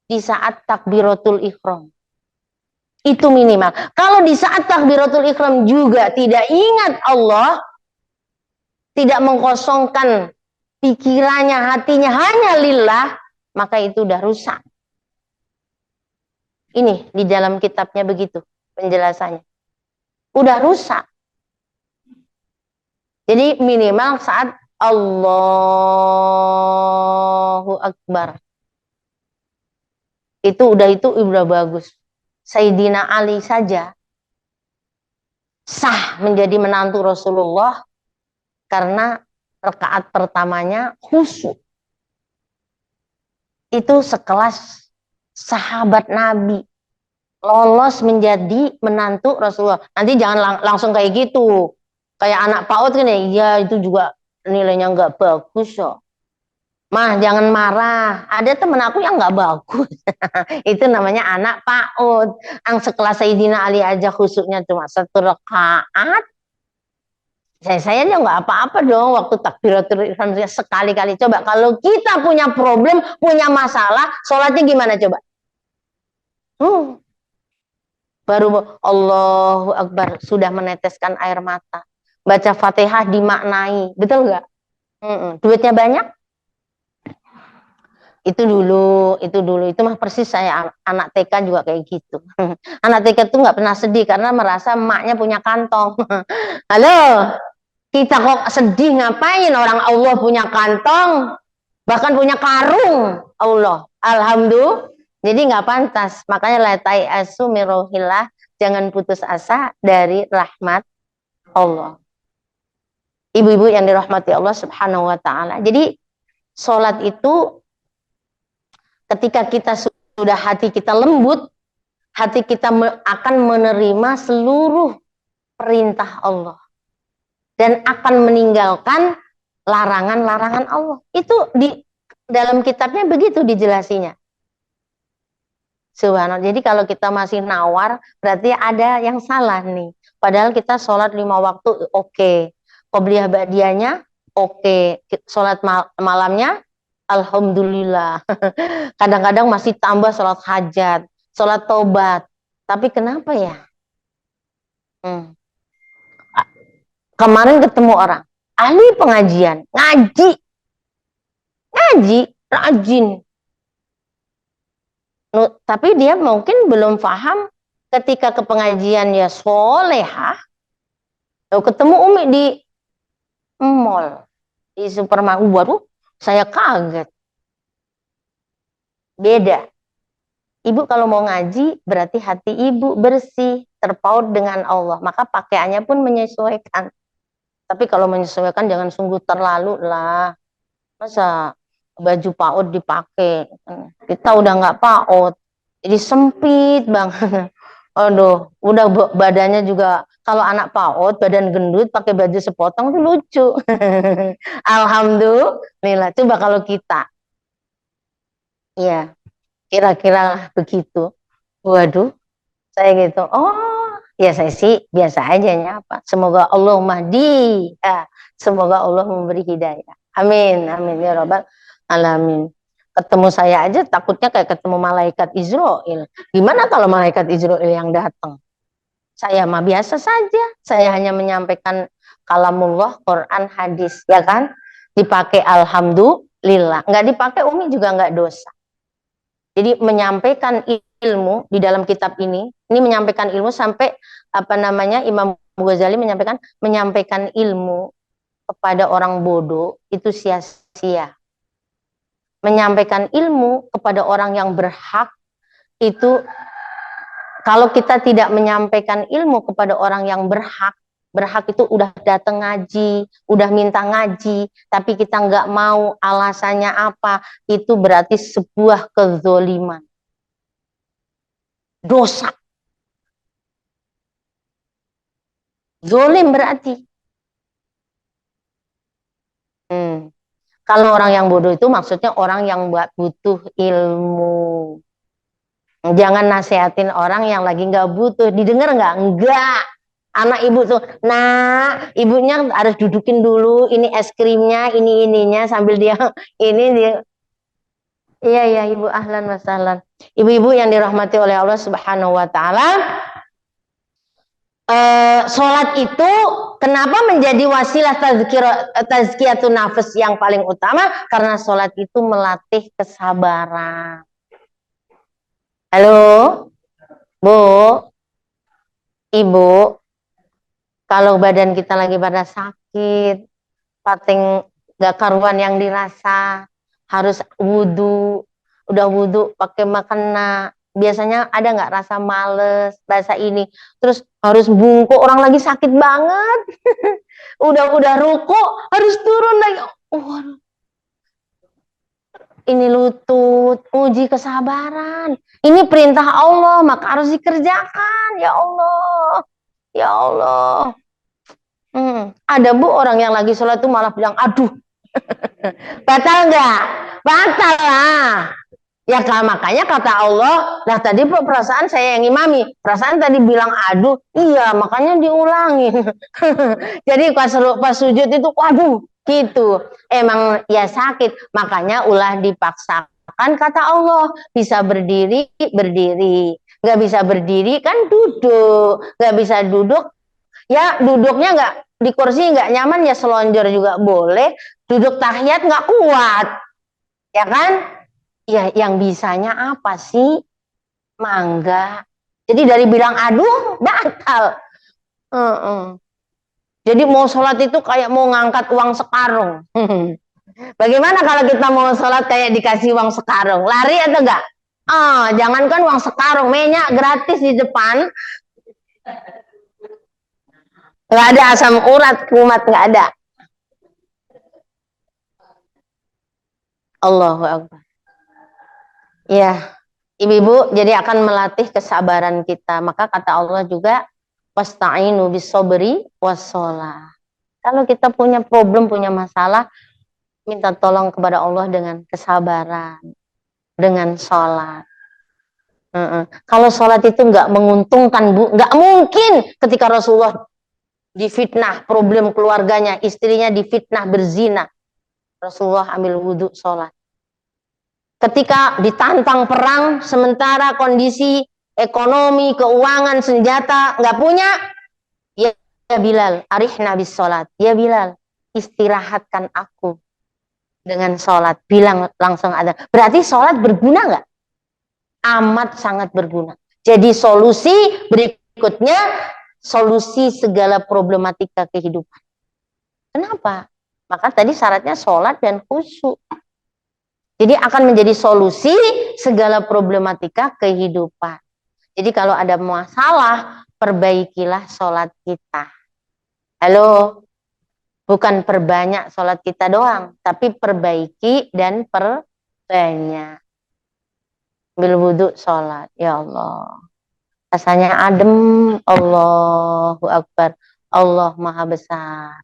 di saat takbiratul ihram. Itu minimal. Kalau di saat takbiratul ihram juga tidak ingat Allah, tidak mengkosongkan pikirannya, hatinya hanya lillah, maka itu udah rusak. Ini di dalam kitabnya begitu penjelasannya. Udah rusak. Jadi minimal saat Allahu Akbar. Itu udah bagus. Sayyidina Ali saja sah menjadi menantu Rasulullah karena rakaat pertamanya khusyuk. Itu sekelas sahabat Nabi lolos menjadi menantu Rasulullah. Nanti jangan langsung kayak gitu. Kayak anak PAUD kan ya itu juga nilainya nggak bagus so. Mah jangan marah. Ada temen aku yang nggak bagus. Itu namanya anak PAUD. Yang sekelas Sayyidina Ali aja khusyuknya cuma 1 rakaat. Saya aja nggak apa-apa dong waktu takbiratul ihram sekali-kali. Coba kalau kita punya problem, punya masalah, sholatnya gimana coba? Baru Allahu Akbar sudah meneteskan air mata. Baca Fatihah dimaknai, betul nggak? Duitnya banyak? Itu dulu, itu mah persis saya anak TK juga kayak gitu. Anak TK tuh nggak pernah sedih karena merasa emaknya punya kantong. Halo, kita kok sedih ngapain? Orang Allah punya kantong, bahkan punya karung Allah. Alhamdulillah. Jadi nggak pantas. Makanya latai asu mirohillah, jangan putus asa dari rahmat Allah. Ibu-ibu yang dirahmati Allah Subhanahu wa taala. Jadi sholat itu ketika kita sudah hati kita lembut, hati kita akan menerima seluruh perintah Allah dan akan meninggalkan larangan-larangan Allah. Itu di dalam kitabnya begitu dijelasinnya. Subhanallah. Jadi kalau kita masih nawar, berarti ada yang salah nih. Padahal kita sholat 5 waktu oke. Qobliyah ba'diyahnya oke. Sholat malamnya alhamdulillah. Kadang-kadang masih tambah sholat hajat, sholat tobat. Tapi kenapa ya? Kemarin ketemu orang, ahli pengajian, ngaji, rajin. Tapi dia mungkin belum paham ketika ke pengajian ya solehah. Ketemu Umi di mall, di supermarket, baru saya kaget. Beda. Ibu kalau mau ngaji berarti hati ibu bersih, terpaut dengan Allah. Maka pakaiannya pun menyesuaikan. Tapi kalau menyesuaikan jangan sungguh terlalu lah. Masa baju PAUD dipakai? Kita udah nggak PAUD. Jadi sempit banget. Aduh, udah badannya juga. Kalau anak PAUD, badan gendut, pakai baju sepotong tuh lucu. Alhamdulillah. Coba kalau kita. Ya, kira-kira begitu. Waduh, saya gitu. Oh, Ya saya sih biasa aja nyapa. Semoga Allah mahdi. Semoga Allah memberi hidayah. Amin. Amin ya rabbal alamin. Ketemu saya aja takutnya kayak ketemu malaikat Israel. Gimana kalau malaikat Israel yang datang? Saya mah biasa saja. Saya hanya menyampaikan kalamullah, Quran, hadis, ya kan? Dipakai alhamdulillah. Nggak dipakai umi juga nggak dosa. Jadi menyampaikan ilmu di dalam kitab ini menyampaikan ilmu sampai apa namanya Imam Ghazali menyampaikan ilmu kepada orang bodoh itu sia-sia. Menyampaikan ilmu kepada orang yang berhak itu, kalau kita tidak menyampaikan ilmu kepada orang yang berhak itu udah datang ngaji, udah minta ngaji, tapi kita nggak mau, alasannya apa? Itu berarti sebuah kezoliman. Dosa. Zolim berarti. Kalau orang yang bodoh itu maksudnya orang yang butuh ilmu. Jangan nasehatin orang yang lagi nggak butuh. Didengar nggak? Enggak. Anak ibu tuh, nah ibunya harus dudukin dulu, ini es krimnya, ini ininya, sambil dia, ini dia. Iya, iya ibu, ahlan wa sahlan. Ibu-ibu yang dirahmati oleh Allah Subhanahu wa Ta'ala, sholat itu kenapa menjadi wasilah tazkiyatun nafas yang paling utama? Karena sholat itu melatih kesabaran. Halo, Bu, Ibu, kalau badan kita lagi pada sakit, pating gak karuan yang dirasa, harus wudhu, udah wudhu pakai makena, biasanya ada nggak rasa males, rasa ini, terus harus bungkuk, orang lagi sakit banget, udah ruku, harus turun lagi, ini lutut, uji kesabaran, ini perintah Allah, maka harus dikerjakan, ya Allah, ya Allah. Ada Bu orang yang lagi sholat tuh malah bilang, aduh, batal nggak? Batal lah. Ya kan, makanya kata Allah, nah tadi perasaan saya yang imami, perasaan tadi bilang aduh, iya makanya diulangin. Jadi pas sujud itu, waduh, gitu. Emang ya sakit, makanya ulah dipaksakan kata Allah. Bisa berdiri, berdiri. Nggak bisa berdiri kan duduk. Nggak bisa duduk, ya duduknya nggak di kursi nggak nyaman ya selonjor juga boleh. Duduk tahiyat nggak kuat, ya kan? Ya yang bisanya apa sih? Mangga. Jadi dari bilang aduh batal. Jadi mau sholat itu kayak mau ngangkat uang sekarung. Bagaimana kalau kita mau sholat kayak dikasih uang sekarung? Lari atau enggak? Jangankan uang sekarung, minyak gratis di depan. Nggak ada asam urat, kumat nggak ada. Allahu Akbar. Ya, ibu-ibu, jadi akan melatih kesabaran kita. Maka kata Allah juga, wasta'inu bisobri wassalah. Kalau kita punya problem, punya masalah, minta tolong kepada Allah dengan kesabaran, dengan sholat. Kalau sholat itu nggak menguntungkan, Bu, nggak mungkin ketika Rasulullah difitnah problem keluarganya, istrinya difitnah berzina, Rasulullah ambil wudhu sholat. Ketika ditantang perang, sementara kondisi ekonomi, keuangan, senjata nggak punya, ya Bilal, arihna bis sholat. Ya Bilal, istirahatkan aku dengan sholat. Bilang langsung ada. Berarti sholat berguna nggak? Amat sangat berguna. Jadi solusi berikutnya, solusi segala problematika kehidupan. Kenapa? Maka tadi syaratnya sholat dan khusyuk. Jadi akan menjadi solusi segala problematika kehidupan. Jadi kalau ada masalah, perbaikilah sholat kita. Halo, bukan perbanyak sholat kita doang, tapi perbaiki dan perbanyak. Ambil wudhu sholat, ya Allah. Rasanya adem, Allahu Akbar, Allah Maha Besar.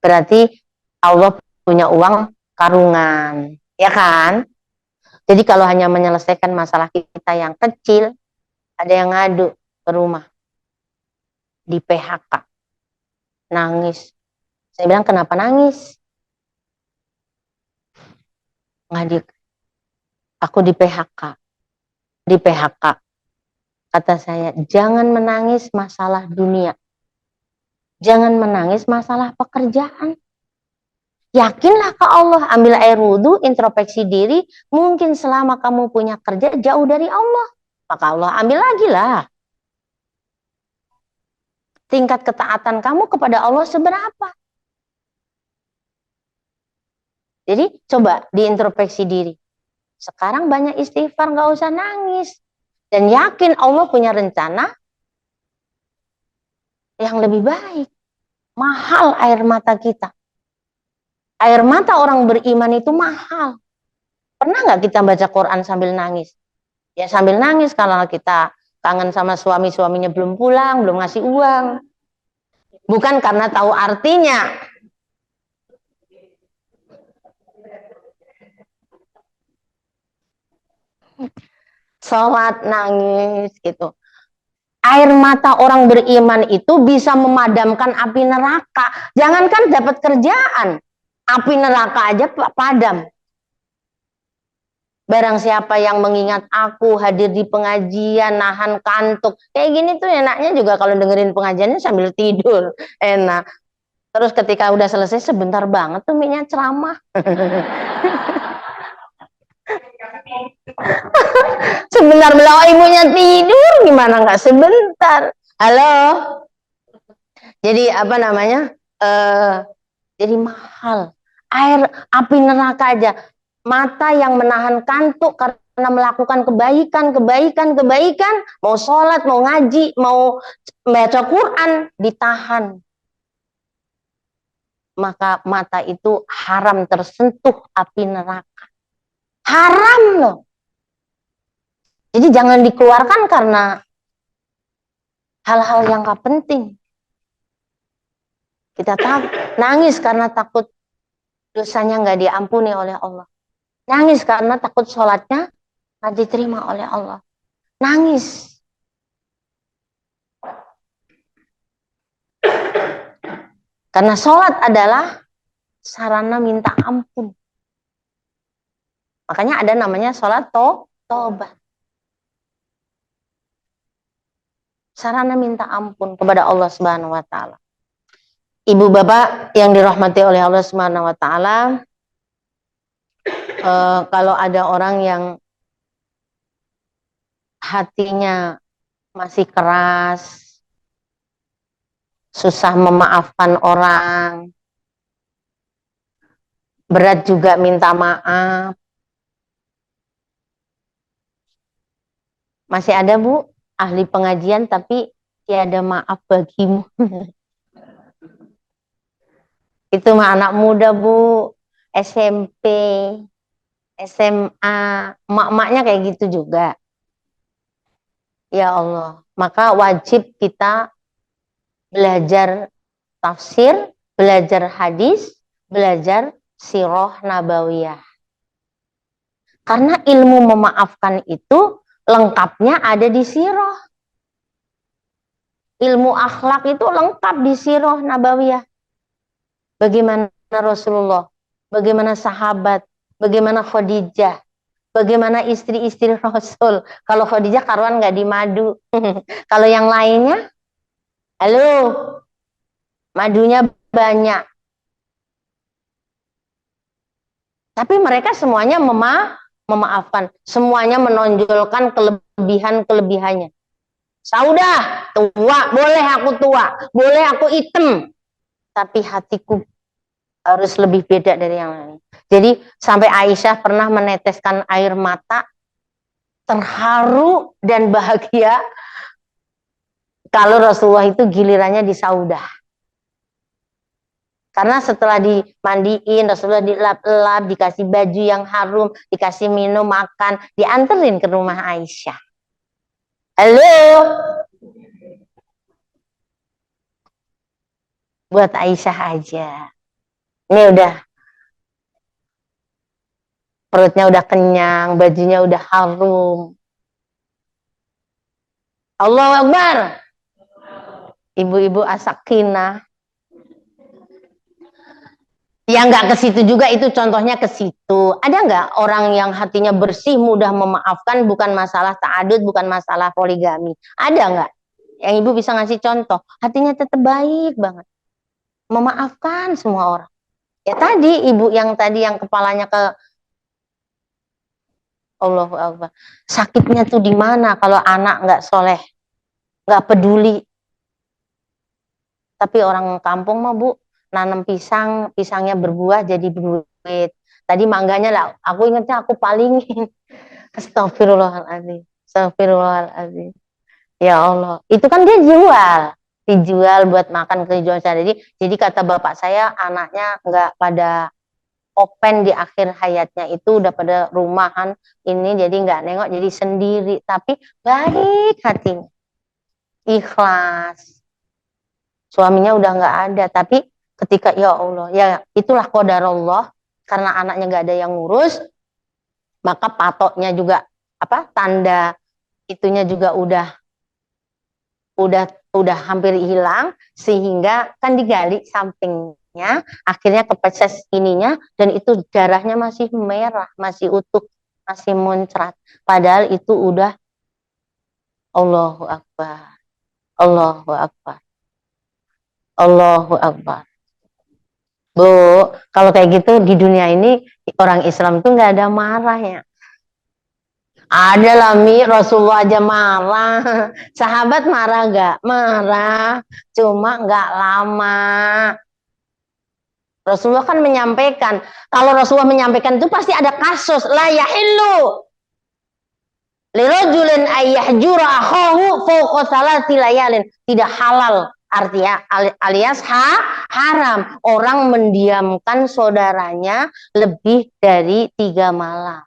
Berarti Allah punya uang karungan. Ya kan? Jadi kalau hanya menyelesaikan masalah kita yang kecil, ada yang ngadu ke rumah. di PHK, nangis. Saya bilang, kenapa nangis? Nggak, aku di PHK. Di PHK. Kata saya, jangan menangis masalah dunia. Jangan menangis masalah pekerjaan. Yakinlah ke Allah, ambil air wudhu, introspeksi diri. Mungkin selama kamu punya kerja jauh dari Allah, maka Allah ambil lagi lah. Tingkat ketaatan kamu kepada Allah seberapa? Jadi coba diintrospeksi diri. Sekarang banyak istighfar, nggak usah nangis. Dan yakin Allah punya rencana yang lebih baik. Mahal air mata kita. Air mata orang beriman itu mahal. Pernah nggak kita baca Quran sambil nangis? Ya sambil nangis kalau kita kangen sama suaminya belum pulang, belum ngasih uang. Bukan karena tahu artinya. Sholat, nangis gitu. Air mata orang beriman itu bisa memadamkan api neraka. Jangankan dapat kerjaan, api neraka aja padam. Barang siapa yang mengingat aku, hadir di pengajian, nahan kantuk. Kayak gini tuh enaknya juga kalau dengerin pengajiannya sambil tidur. Enak. Terus ketika udah selesai sebentar banget tuh minyak ceramah. Sebentar bilang ibunya tidur, gimana nggak sebentar. Halo. Jadi apa namanya? Jadi mahal. Air api neraka aja. Mata yang menahan kantuk karena melakukan kebaikan. Mau sholat, mau ngaji, mau baca Quran, ditahan. Maka mata itu haram tersentuh api neraka. Haram loh. Jadi jangan dikeluarkan karena hal-hal yang gak penting. Kita nangis karena takut dosanya gak diampuni oleh Allah. Nangis karena takut sholatnya gak diterima oleh Allah. Nangis. Karena sholat adalah sarana minta ampun. Makanya ada namanya sholat tobat. Sarana minta ampun kepada Allah Subhanahu wa taala. Ibu bapak yang dirahmati oleh Allah Subhanahu wa taala, kalau ada orang yang hatinya masih keras, susah memaafkan orang, berat juga minta maaf. Masih ada Bu, ahli pengajian tapi tiada maaf bagimu. Itu mah anak muda Bu, SMP, SMA, emak-emaknya kayak gitu juga. Ya Allah, maka wajib kita belajar tafsir, belajar hadis, belajar sirah nabawiyah. Karena ilmu memaafkan itu lengkapnya ada di sirah. Ilmu akhlak itu lengkap di sirah nabawiyah. Bagaimana Rasulullah, bagaimana sahabat, bagaimana Khadijah, bagaimana istri-istri Rasul. Kalau Khadijah karuan nggak di madu. Kalau yang lainnya, halo, madunya banyak. Tapi mereka semuanya memaafkan. Semuanya menonjolkan kelebihan-kelebihannya. Saudah, tua, boleh aku tua, boleh aku hitam. Tapi hatiku harus lebih beda dari yang lain. Jadi sampai Aisyah pernah meneteskan air mata, terharu dan bahagia kalau Rasulullah itu gilirannya di Saudah. Karena setelah dimandiin, Rasulullah dilap-lap, dikasih baju yang harum, dikasih minum, makan, dianterin ke rumah Aisyah. Halo? Buat Aisyah aja. Ini udah, perutnya udah kenyang, bajunya udah harum. Allahu Akbar. Ibu-ibu as-sakinah. Ya nggak ke situ juga, itu contohnya ke situ. Ada nggak orang yang hatinya bersih, mudah memaafkan, bukan masalah ta'adud, bukan masalah poligami? Ada nggak? Yang ibu bisa ngasih contoh, hatinya tetap baik banget, memaafkan semua orang. Ya tadi ibu yang tadi yang kepalanya ke Allahu Akbar. Sakitnya tuh di mana kalau anak nggak soleh, nggak peduli. Tapi orang kampung mah bu, nanam pisang, pisangnya berbuah jadi duit. Tadi mangganya lah, aku ingetnya aku palingin. Astagfirullahaladzim. Astagfirullahaladzim. Ya Allah, itu kan dia dijual buat makan kejual saya. Jadi kata bapak saya, anaknya nggak pada open di akhir hayatnya, itu udah pada rumahan ini, jadi nggak nengok, jadi sendiri. Tapi baik hatinya, ikhlas. Suaminya udah nggak ada, tapi ketika ya Allah, ya itulah qadarullah, karena anaknya nggak ada yang ngurus, maka patoknya juga apa tanda itunya juga udah hampir hilang, sehingga kan digali sampingnya, akhirnya kepecah ininya, dan itu darahnya masih merah, masih utuh, masih muncrat, padahal itu udah Allahu Akbar, Allahu Akbar, Allahu Akbar. Bu, kalau kayak gitu di dunia ini orang Islam tuh nggak ada marahnya. Ada lah Mi, Rasulullah aja marah. Sahabat marah gak? Marah, cuma gak lama. Rasulullah kan menyampaikan, kalau Rasulullah menyampaikan itu pasti ada kasus. La yahillu lirajulin ayyahjura akhahu fawqa salati layalin. Tidak halal, artinya alias haram orang mendiamkan saudaranya lebih dari 3 malam.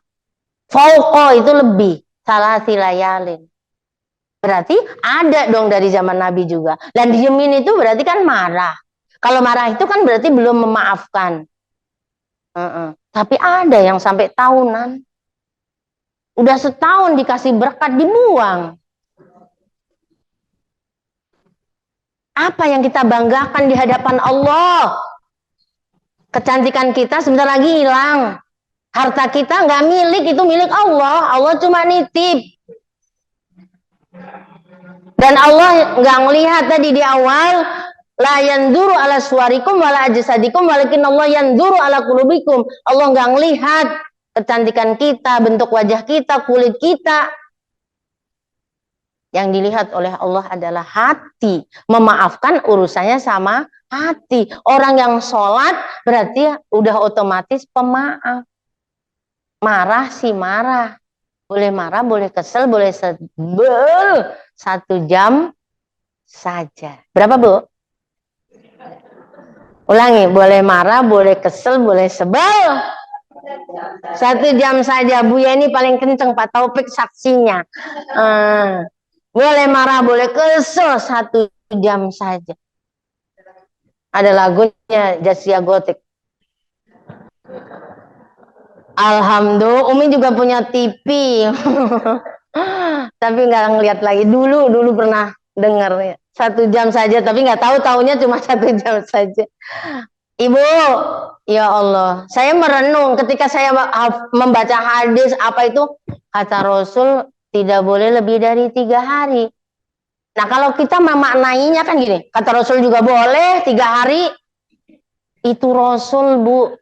Fauqo itu lebih, salasi layalin. Berarti ada dong dari zaman Nabi juga. Dan diemin itu berarti kan marah. Kalau marah itu kan berarti belum memaafkan. Tapi ada yang sampai tahunan. Udah setahun dikasih berkat dibuang. Apa yang kita banggakan di hadapan Allah? Kecantikan kita sebentar lagi hilang. Harta kita nggak milik, itu milik Allah. Allah cuma nitip. Dan Allah nggak ngelihat tadi di awal, la yanduru ala suwarikum wala ajsadikum walakin Allah yanduru ala qulubikum. Allah nggak ngelihat kecantikan kita, bentuk wajah kita, kulit kita. Yang dilihat oleh Allah adalah hati. Memaafkan urusannya sama hati. Orang yang sholat berarti udah otomatis pemaaf. Marah sih marah, boleh marah, boleh kesel, boleh sebel 1 jam saja. Berapa Bu? Ulangi, boleh marah, boleh kesel, boleh sebel 1 jam saja. Bu ya ini paling kenceng, Pak Taufik saksinya. Boleh marah, boleh kesel 1 jam saja. Ada lagunya Jasya Gotik. Alhamdulillah, Umi juga punya TV. Tapi nggak ngeliat lagi. Dulu pernah dengar 1 jam saja, tapi nggak tahu taunya cuma 1 jam saja. Ibu, ya Allah, saya merenung ketika saya membaca hadis apa itu, kata Rasul tidak boleh lebih dari 3 hari. Nah kalau kita memaknainya kan gini, kata Rasul juga boleh 3 hari. Itu Rasul Bu,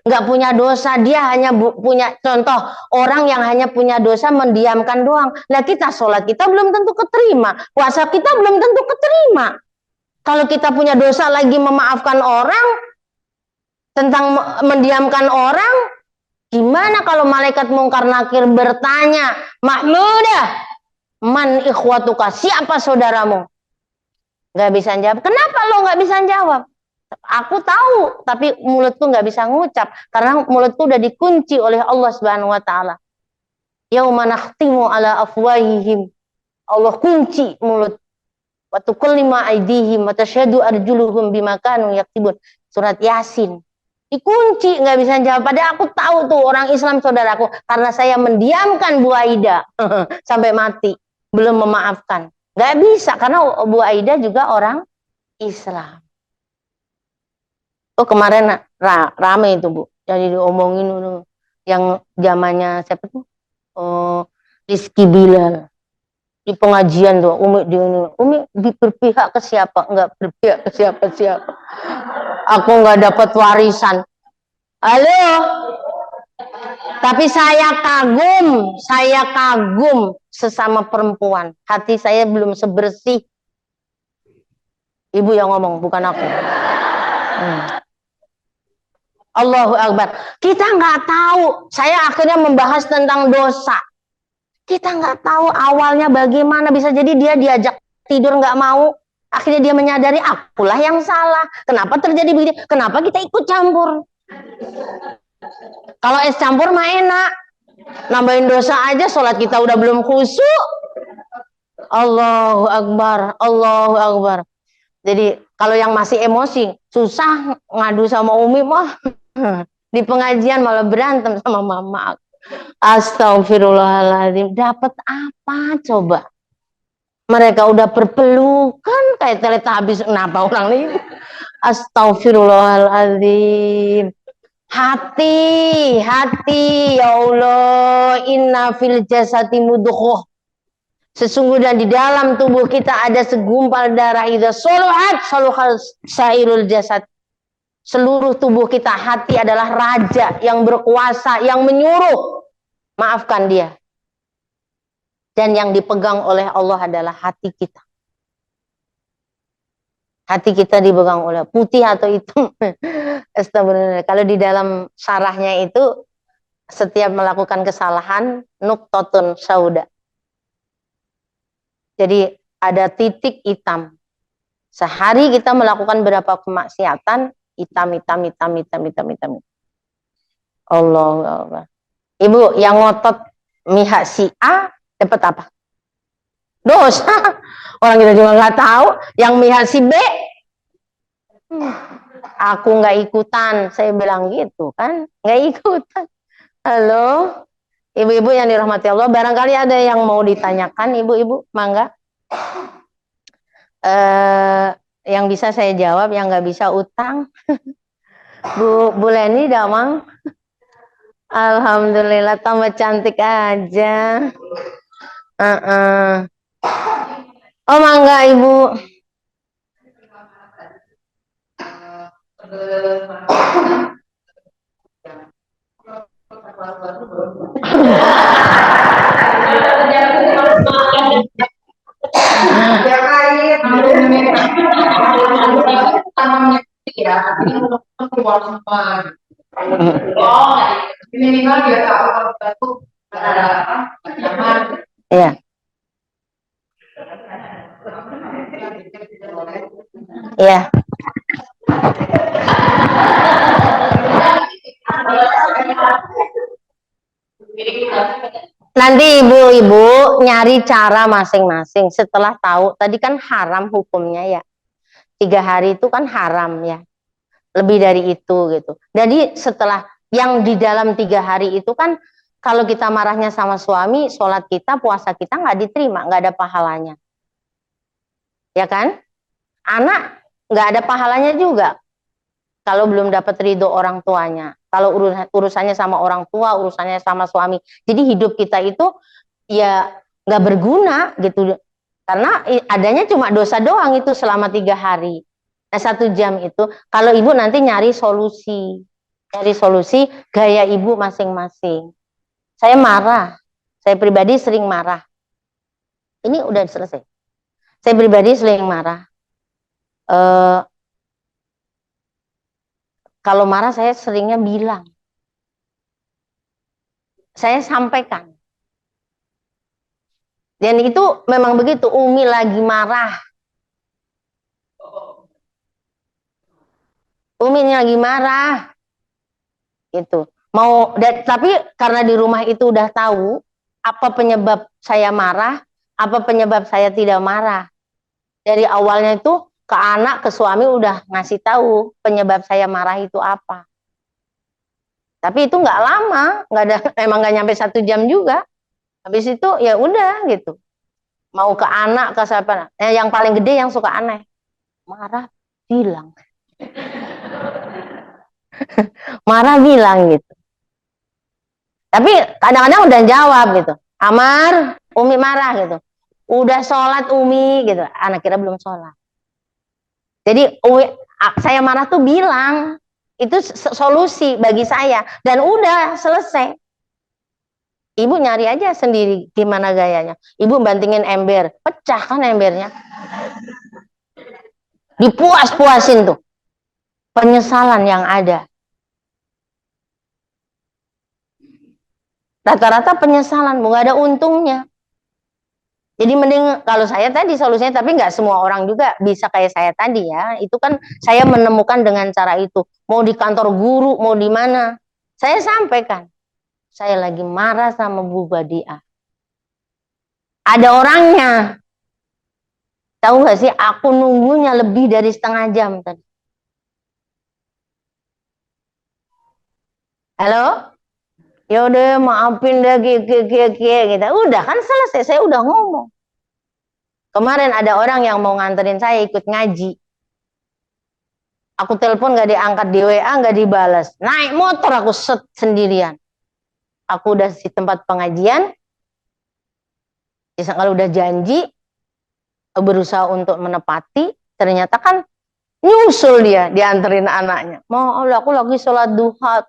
nggak punya dosa, dia hanya punya contoh orang yang hanya punya dosa mendiamkan doang. Nah kita sholat kita belum tentu keterima, puasa kita belum tentu keterima. Kalau kita punya dosa lagi memaafkan orang, tentang mendiamkan orang, gimana kalau malaikat mungkar nakir bertanya, Mahmudah, man ikhwatuka, siapa saudaramu? Nggak bisa jawab. Kenapa lo nggak bisa jawab? Aku tahu, tapi mulutku nggak bisa ngucap karena mulutku udah dikunci oleh Allah Subhanahu wa taala. Yauma nakhtimu ala afwahihim. Allah kunci mulut. Wa tukallimu aydihim wa tashhadu arjuluhum bima kanu yaktubun. Surat Yasin. Dikunci, nggak bisa jawab. Padahal aku tahu tuh orang Islam saudaraku, karena saya mendiamkan Bu Aida sampai mati, belum memaafkan. Nggak bisa karena Bu Aida juga orang Islam. Oh kemarin rame itu Bu, jadi diomongin yang zamannya siapa tuh? Oh, Rizky Bilal di pengajian tuh, Umi berpihak ke siapa? Enggak berpihak ke siapa-siapa. Aku nggak dapat warisan. Halo, tapi saya kagum sesama perempuan. Hati saya belum sebersih. Ibu yang ngomong, bukan aku. Allahu Akbar. Kita nggak tahu. Saya akhirnya membahas tentang dosa. Kita nggak tahu awalnya bagaimana. Bisa jadi dia diajak tidur nggak mau. Akhirnya dia menyadari akulah yang salah. Kenapa terjadi begini? Kenapa kita ikut campur? Kalau es campur mah enak. Nambahin dosa aja, sholat kita udah belum khusyuk. Allahu Akbar, Allahu Akbar. Jadi kalau yang masih emosi, susah ngadu sama Umi mah. Di pengajian malah berantem sama mama. Astagfirullahaladzim. Dapat apa coba? Mereka udah berpelukan kayak teletabis. Kenapa orang ini? Astagfirullahaladzim. Hati, ya Allah, inna fil jasati mudghah. Sesungguhnya di dalam tubuh kita ada segumpal darah, idza saluhat saluhal sairul jasad. Seluruh tubuh kita, hati adalah raja yang berkuasa, yang menyuruh. Maafkan dia. Dan yang dipegang oleh Allah adalah hati kita. Hati kita dipegang oleh putih atau hitam. Astagfirullah. Kalau di dalam syarahnya itu setiap melakukan kesalahan nuktotun sauda. Jadi ada titik hitam. Sehari kita melakukan berapa kemaksiatan, hitam. Allah. Ibu yang ngotot mihak si A dapat apa? Dosa. Orang kita juga nggak tahu. Yang mihak si B, aku nggak ikutan. Saya bilang gitu kan, nggak ikutan. Halo, ibu-ibu yang dirahmati Allah. Barangkali ada yang mau ditanyakan, ibu-ibu, mangga. Yang bisa saya jawab, yang nggak bisa utang. Bu Leni, damang. Alhamdulillah tambah cantik aja. Oh mangga ibu. Minimal dia tahu batu iya. Iya. Nanti ibu-ibu nyari cara masing-masing setelah tahu. Tadi kan haram hukumnya ya. 3 hari itu kan haram ya. Lebih dari itu gitu. Jadi setelah yang di dalam 3 hari itu kan kalau kita marahnya sama suami, sholat kita, puasa kita nggak diterima, nggak ada pahalanya. Ya kan? Anak nggak ada pahalanya juga. Kalau belum dapat ridho orang tuanya. Kalau urusannya sama orang tua, urusannya sama suami. Jadi hidup kita itu ya nggak berguna gitu. Karena adanya cuma dosa doang itu selama 3 hari. Nah 1 jam itu, kalau ibu nanti nyari solusi. Nyari solusi gaya ibu masing-masing. Saya marah. Saya pribadi sering marah. Ini udah selesai. Saya pribadi sering marah. Kalau marah saya seringnya bilang. Saya sampaikan. Dan itu memang begitu. Umi lagi marah. Umi lagi marah. Gitu. Tapi karena di rumah itu udah tahu apa penyebab saya marah, apa penyebab saya tidak marah. Dari awalnya itu ke anak, ke suami udah ngasih tahu penyebab saya marah itu apa. Tapi itu nggak lama, emang nggak nyampe 1 jam juga. Habis itu ya udah gitu. Mau ke anak, ke siapa? Yang paling gede yang suka aneh. marah bilang. Marah bilang gitu. Tapi kadang-kadang udah jawab gitu. Amar, Umi marah gitu. Udah sholat Umi gitu. Anak kira belum sholat. Jadi saya marah tuh bilang. Itu solusi bagi saya. Dan udah selesai. Ibu nyari aja sendiri gimana gayanya. Ibu bantingin ember. Pecah kan embernya. Dipuas-puasin tuh. Penyesalan yang ada. Rata-rata penyesalan. Nggak ada untungnya. Jadi mending kalau saya tadi solusinya, tapi nggak semua orang juga bisa kayak saya tadi ya. Itu kan saya menemukan dengan cara itu. Mau di kantor guru, mau di mana. Saya sampaikan. Saya lagi marah sama Bu Badiah. Ada orangnya. Tahu nggak sih, aku nunggunya lebih dari setengah jam tadi. Halo? Yaudah maafin deh, gitu. Udah kan selesai, saya udah ngomong. Kemarin ada orang yang mau nganterin saya ikut ngaji. Aku telepon nggak diangkat, di WA nggak dibalas. Naik motor aku sendirian. Aku udah di tempat pengajian. Kalau udah janji, berusaha untuk menepati. Ternyata kan nyusul dia, dianterin anaknya. Mau Allah, aku lagi sholat duha,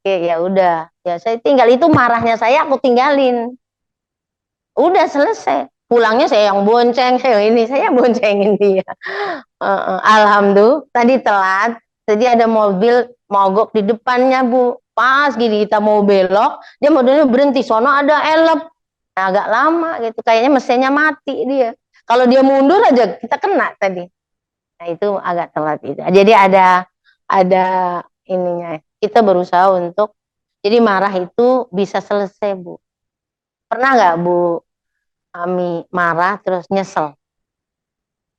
ya udah. Ya saya tinggal, itu marahnya saya aku tinggalin. Udah selesai. Pulangnya saya yang bonceng, saya boncengin dia. Alhamdulillah, tadi telat. Jadi ada mobil mogok di depannya Bu. Pas gini kita mau belok, dia mobilnya berhenti. Sono ada elep. Agak lama gitu. Kayaknya mesinnya mati dia. Kalau dia mundur aja kita kena tadi. Nah itu agak telat itu. Jadi ada ininya. Kita berusaha untuk, jadi marah itu bisa selesai Bu. Pernah nggak Bu Ami marah terus nyesel?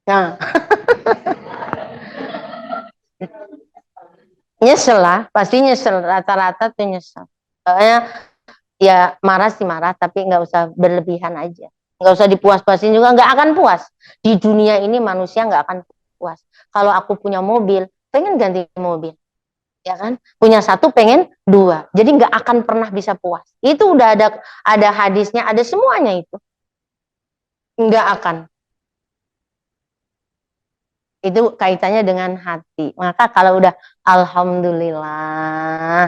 Nah, nyesel lah, pasti nyesel. Rata-rata tuh nyesel. Soalnya ya marah sih marah, tapi nggak usah berlebihan aja. Nggak usah dipuas-puasin juga, nggak akan puas. Di dunia ini manusia nggak akan puas. Kalau aku punya mobil, pengen ganti mobil. Ya kan? Punya satu, pengen dua. Jadi nggak akan pernah bisa puas. Itu udah ada hadisnya, ada semuanya itu. Nggak akan. Itu kaitannya dengan hati. Maka kalau udah alhamdulillah,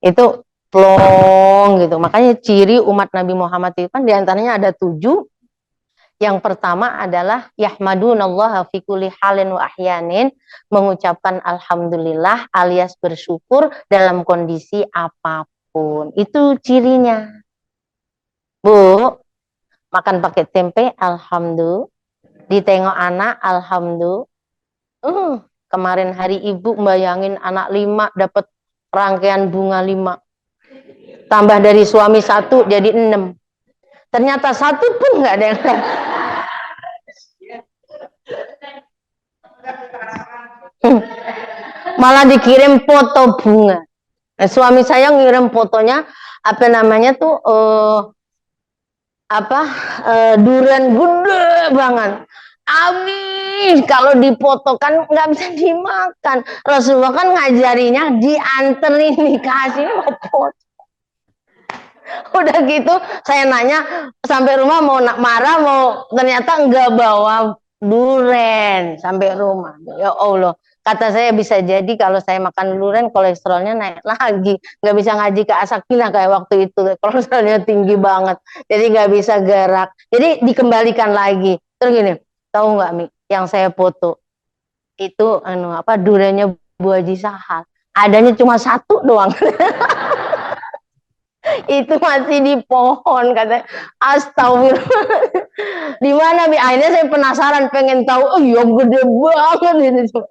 itu plong gitu. Makanya ciri umat Nabi Muhammad itu kan diantaranya ada 7. Yang pertama adalah yahmadunallaha fi kulli halin wa ahyanin, mengucapkan alhamdulillah alias bersyukur dalam kondisi apapun. Itu cirinya. Bu, makan pakai tempe alhamdulillah, ditengok anak alhamdulillah. Kemarin hari ibu bayangin anak 5 dapat rangkaian bunga 5. Tambah dari suami 1 jadi 6. Ternyata 1 pun nggak ada yang malah dikirim foto bunga. Nah, suami saya ngirim fotonya apa namanya tuh durian gede banget. Amin, kalau dipotokan nggak bisa dimakan. Rasulullah kan ngajarinya dianterin, dikasih mau foto. Udah gitu saya nanya sampai rumah mau marah, ternyata nggak bawa duren sampai rumah. Ya Allah, kata saya bisa jadi kalau saya makan duren kolesterolnya naik lagi, nggak bisa ngaji ke Asakina kayak waktu itu, kolesterolnya tinggi banget, jadi nggak bisa gerak, jadi dikembalikan lagi. Terus gini, tahu nggak Mi, yang saya foto itu durennya Bu Haji Sahal, adanya cuma 1 doang. Itu masih di pohon, kata astagfirullah. Di mana Bi? Akhirnya saya penasaran, pengen tahu. Oh ya gede banget itu.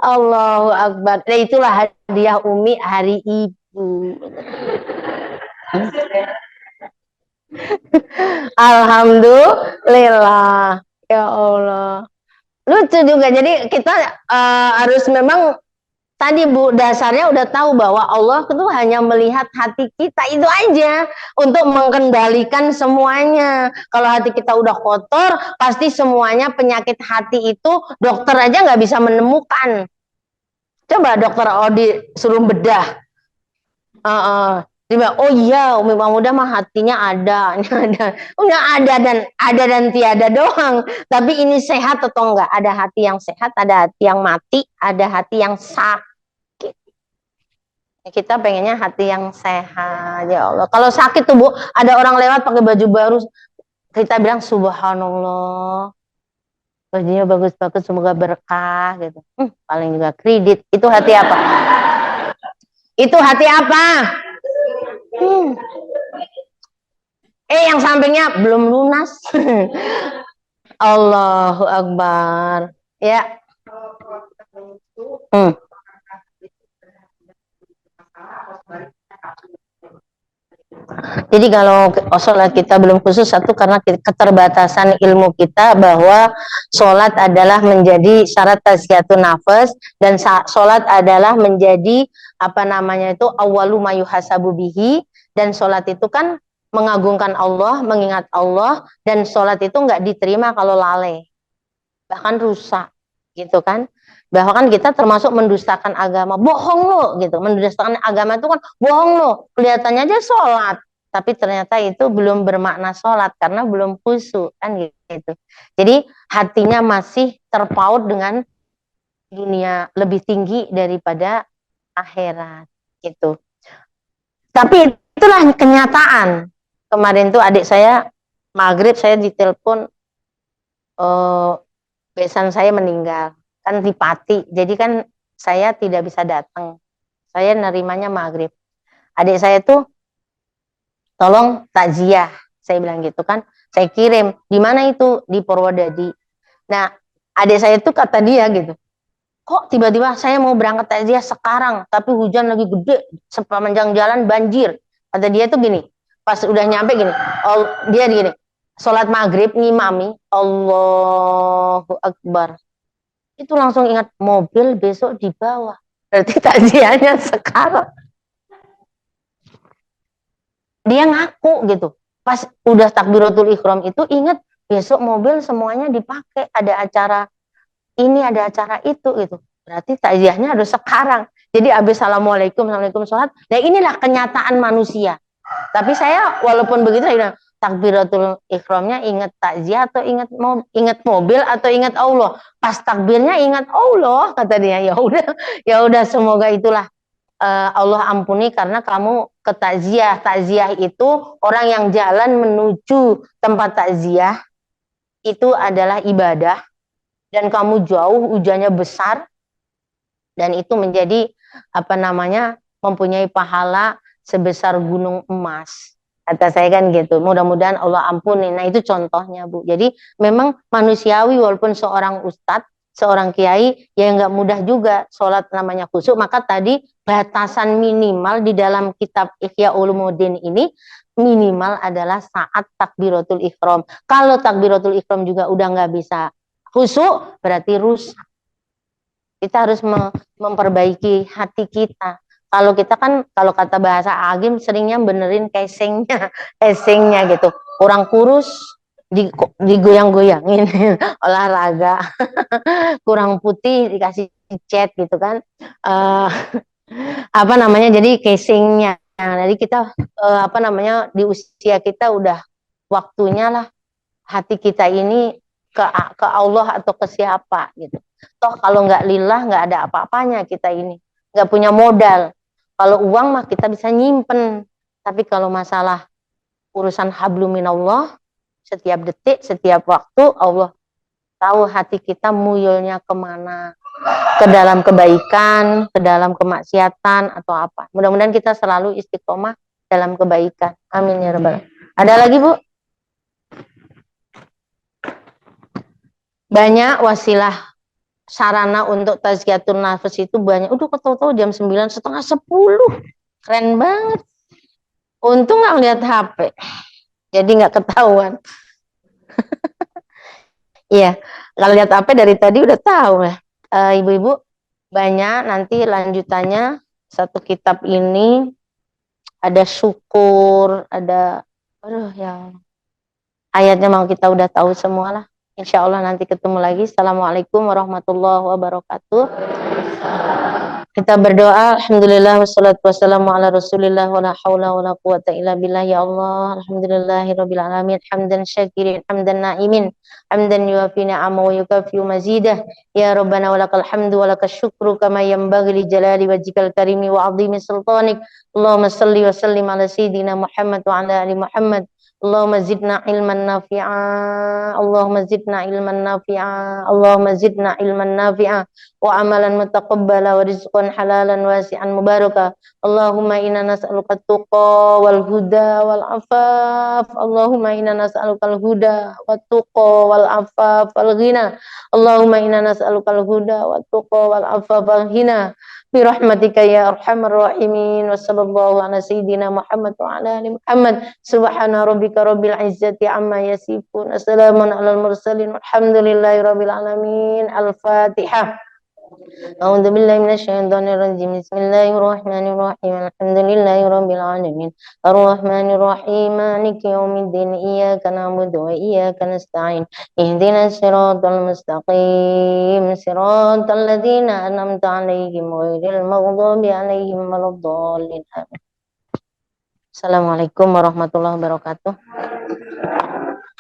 Allahu Akbar. Nah, itulah hadiah Umi hari ibu. Alhamdulillah. Ya Allah. Lucu juga. Jadi kita harus memang Tadi Bu, dasarnya udah tahu bahwa Allah itu hanya melihat hati kita, itu aja, untuk mengendalikan semuanya. Kalau hati kita udah kotor, pasti semuanya penyakit hati itu dokter aja nggak bisa menemukan. Coba dokter Odi suruh bedah. Dia oh iya, Umi Mahmudah mah hatinya ada, Enggak ada dan tiada doang. Tapi ini sehat atau enggak? Ada hati yang sehat, ada hati yang mati, ada hati yang sakit. Kita pengennya hati yang sehat, ya Allah. Kalau sakit tuh Bu, ada orang lewat pakai baju baru, kita bilang subhanallah, bajunya bagus-bagus, semoga berkah gitu. Paling juga kredit. Itu hati apa? Itu hati apa? Yang sampingnya belum lunas. Allahu Akbar. Ya. Jadi kalau sholat kita belum khusus, satu karena keterbatasan ilmu kita bahwa sholat adalah menjadi syarat tazkiyatun nafas, dan sholat adalah menjadi apa namanya itu awwalu ma yuhasabu bihi, dan sholat itu kan mengagungkan Allah, mengingat Allah, dan sholat itu nggak diterima kalau lalai, bahkan rusak gitu kan. Bahkan kita termasuk mendustakan agama, bohong lo gitu. Mendustakan agama itu kan bohong lo, kelihatannya aja sholat tapi ternyata itu belum bermakna sholat karena belum khusyuk kan gitu. Jadi hatinya masih terpaut dengan dunia lebih tinggi daripada akhirat gitu. Tapi itulah kenyataan. Kemarin tuh adik saya maghrib saya ditelepon, besan saya meninggal kan di Pati, jadi kan saya tidak bisa datang, saya nerimanya maghrib. Adik saya tuh tolong takziah, saya bilang gitu kan, saya kirim. Di mana itu? Di Purwodadi. Nah adik saya tuh kata dia gitu, kok tiba-tiba saya mau berangkat takziah sekarang tapi hujan lagi gede sepanjang jalan banjir. Kata dia tuh gini, pas udah nyampe gini, dia gini, sholat maghrib ngimami Allahu Akbar, itu langsung ingat mobil besok di bawah, berarti takziahnya sekarang. Dia ngaku gitu, pas udah takbiratul ihram itu inget besok mobil semuanya dipakai, ada acara ini, ada acara itu gitu, berarti takziahnya harus sekarang. Jadi abis assalamualaikum, assalamualaikum sholat. Nah inilah kenyataan manusia. Tapi saya walaupun begitu saya bilang takbiratul ihramnya ingat takziah atau ingat mobil atau ingat Allah. Pas takbirnya ingat Allah, kata dia. Ya udah semoga itulah Allah ampuni karena kamu ke takziah. Takziah itu orang yang jalan menuju tempat takziah itu adalah ibadah, dan kamu jauh, hujannya besar, dan itu menjadi apa namanya, mempunyai pahala sebesar gunung emas. Kata saya kan gitu, mudah-mudahan Allah ampuni. Nah itu contohnya Bu. Jadi memang manusiawi, walaupun seorang ustadz, seorang kiai, ya nggak mudah juga sholat namanya khusyuk. Maka tadi batasan minimal di dalam kitab Ihya Ulumuddin ini, minimal adalah saat takbiratul ihram. Kalau takbiratul ihram juga udah nggak bisa khusyuk, berarti rusak. Kita harus memperbaiki hati kita. Kalau kita kan, kalau kata bahasa Agim, seringnya benerin casingnya gitu. Kurang kurus, digoyang-goyangin, olahraga. Kurang putih, dikasih cat gitu kan. Apa namanya, jadi casingnya. Nah, jadi kita, apa namanya, di usia kita udah waktunya lah hati kita ini ke Allah atau ke siapa gitu. Toh kalau nggak lillah nggak ada apa-apanya kita ini, nggak punya modal. Kalau uang mah kita bisa nyimpen, tapi kalau masalah urusan hablum minallah, setiap detik, setiap waktu Allah tahu hati kita muyulnya kemana, ke dalam kebaikan, ke dalam kemaksiatan atau apa. Mudah-mudahan kita selalu istiqomah dalam kebaikan. Amin ya rabbal alamin. Ada lagi Bu? Banyak wasilah sarana untuk tazkiyatun nafas itu banyak. Udah ketau-tau jam 9, setengah 10. Keren banget. Untung nggak lihat HP. Jadi nggak ketahuan. Iya, kalau lihat HP dari tadi udah tahu ya. Ibu-ibu, banyak. Nanti lanjutannya satu kitab ini ada syukur, ada aduh ya ayatnya mau kita udah tahu semua lah. Insya Allah nanti ketemu lagi. Assalamualaikum warahmatullahi wabarakatuh. Kita berdoa, alhamdulillah wassalatu wassalamu ala Rasulillah wa la haula wa la quwata illa billah. Ya Allah, alhamdulillahirabbil alamin, hamdan syakirin, hamdan naimin, hamdan yuafi ni'ama wa yukafi mazidah. Ya Rabbana walakal hamdu walakal syukru kama yanbaghi li jalali wajhikal karimi wa 'azimi sultanik. Allahumma salli wa sallim ala sayyidina Muhammad wa ala ali Muhammad. Allahumma zidna ilman nafi'a, Allahumma zidna ilman nafi'a, Allahumma zidna ilman nafi'a wa amalan mutaqabbala wa rizqan halalan wasi'an mubaraka. Allahumma inna nas'aluka tuqa wal huda wal afaf. Allahumma inna nas'aluka al huda wat tuqa wal afaf wal ghina. Allahumma inna nas'aluka al huda wat tuqa wal afaf wal ghina. Bi rahmatika ya arhamar rahimin. Wa sallallahu ala sayyidina Muhammad wa ala ali Muhammad. Subhana rabbika rabbil izzati amma yasifun. Assalamun alal mursalin. Alhamdulillahi rabbil alamin. Al-Fatihah. أعوذ بالله من الشيطان الرجيم بسم الله الرحمن الرحيم الحمد لله رب العالمين الرحمن الرحيم مالك يوم الدين إياك نعبد وإياك نستعين اهدنا الصراط المستقيم صراط الذين أنعمت عليهم غير المغضوب عليهم ولا الضالين آمين. Assalamualaikum warahmatullahi wabarakatuh.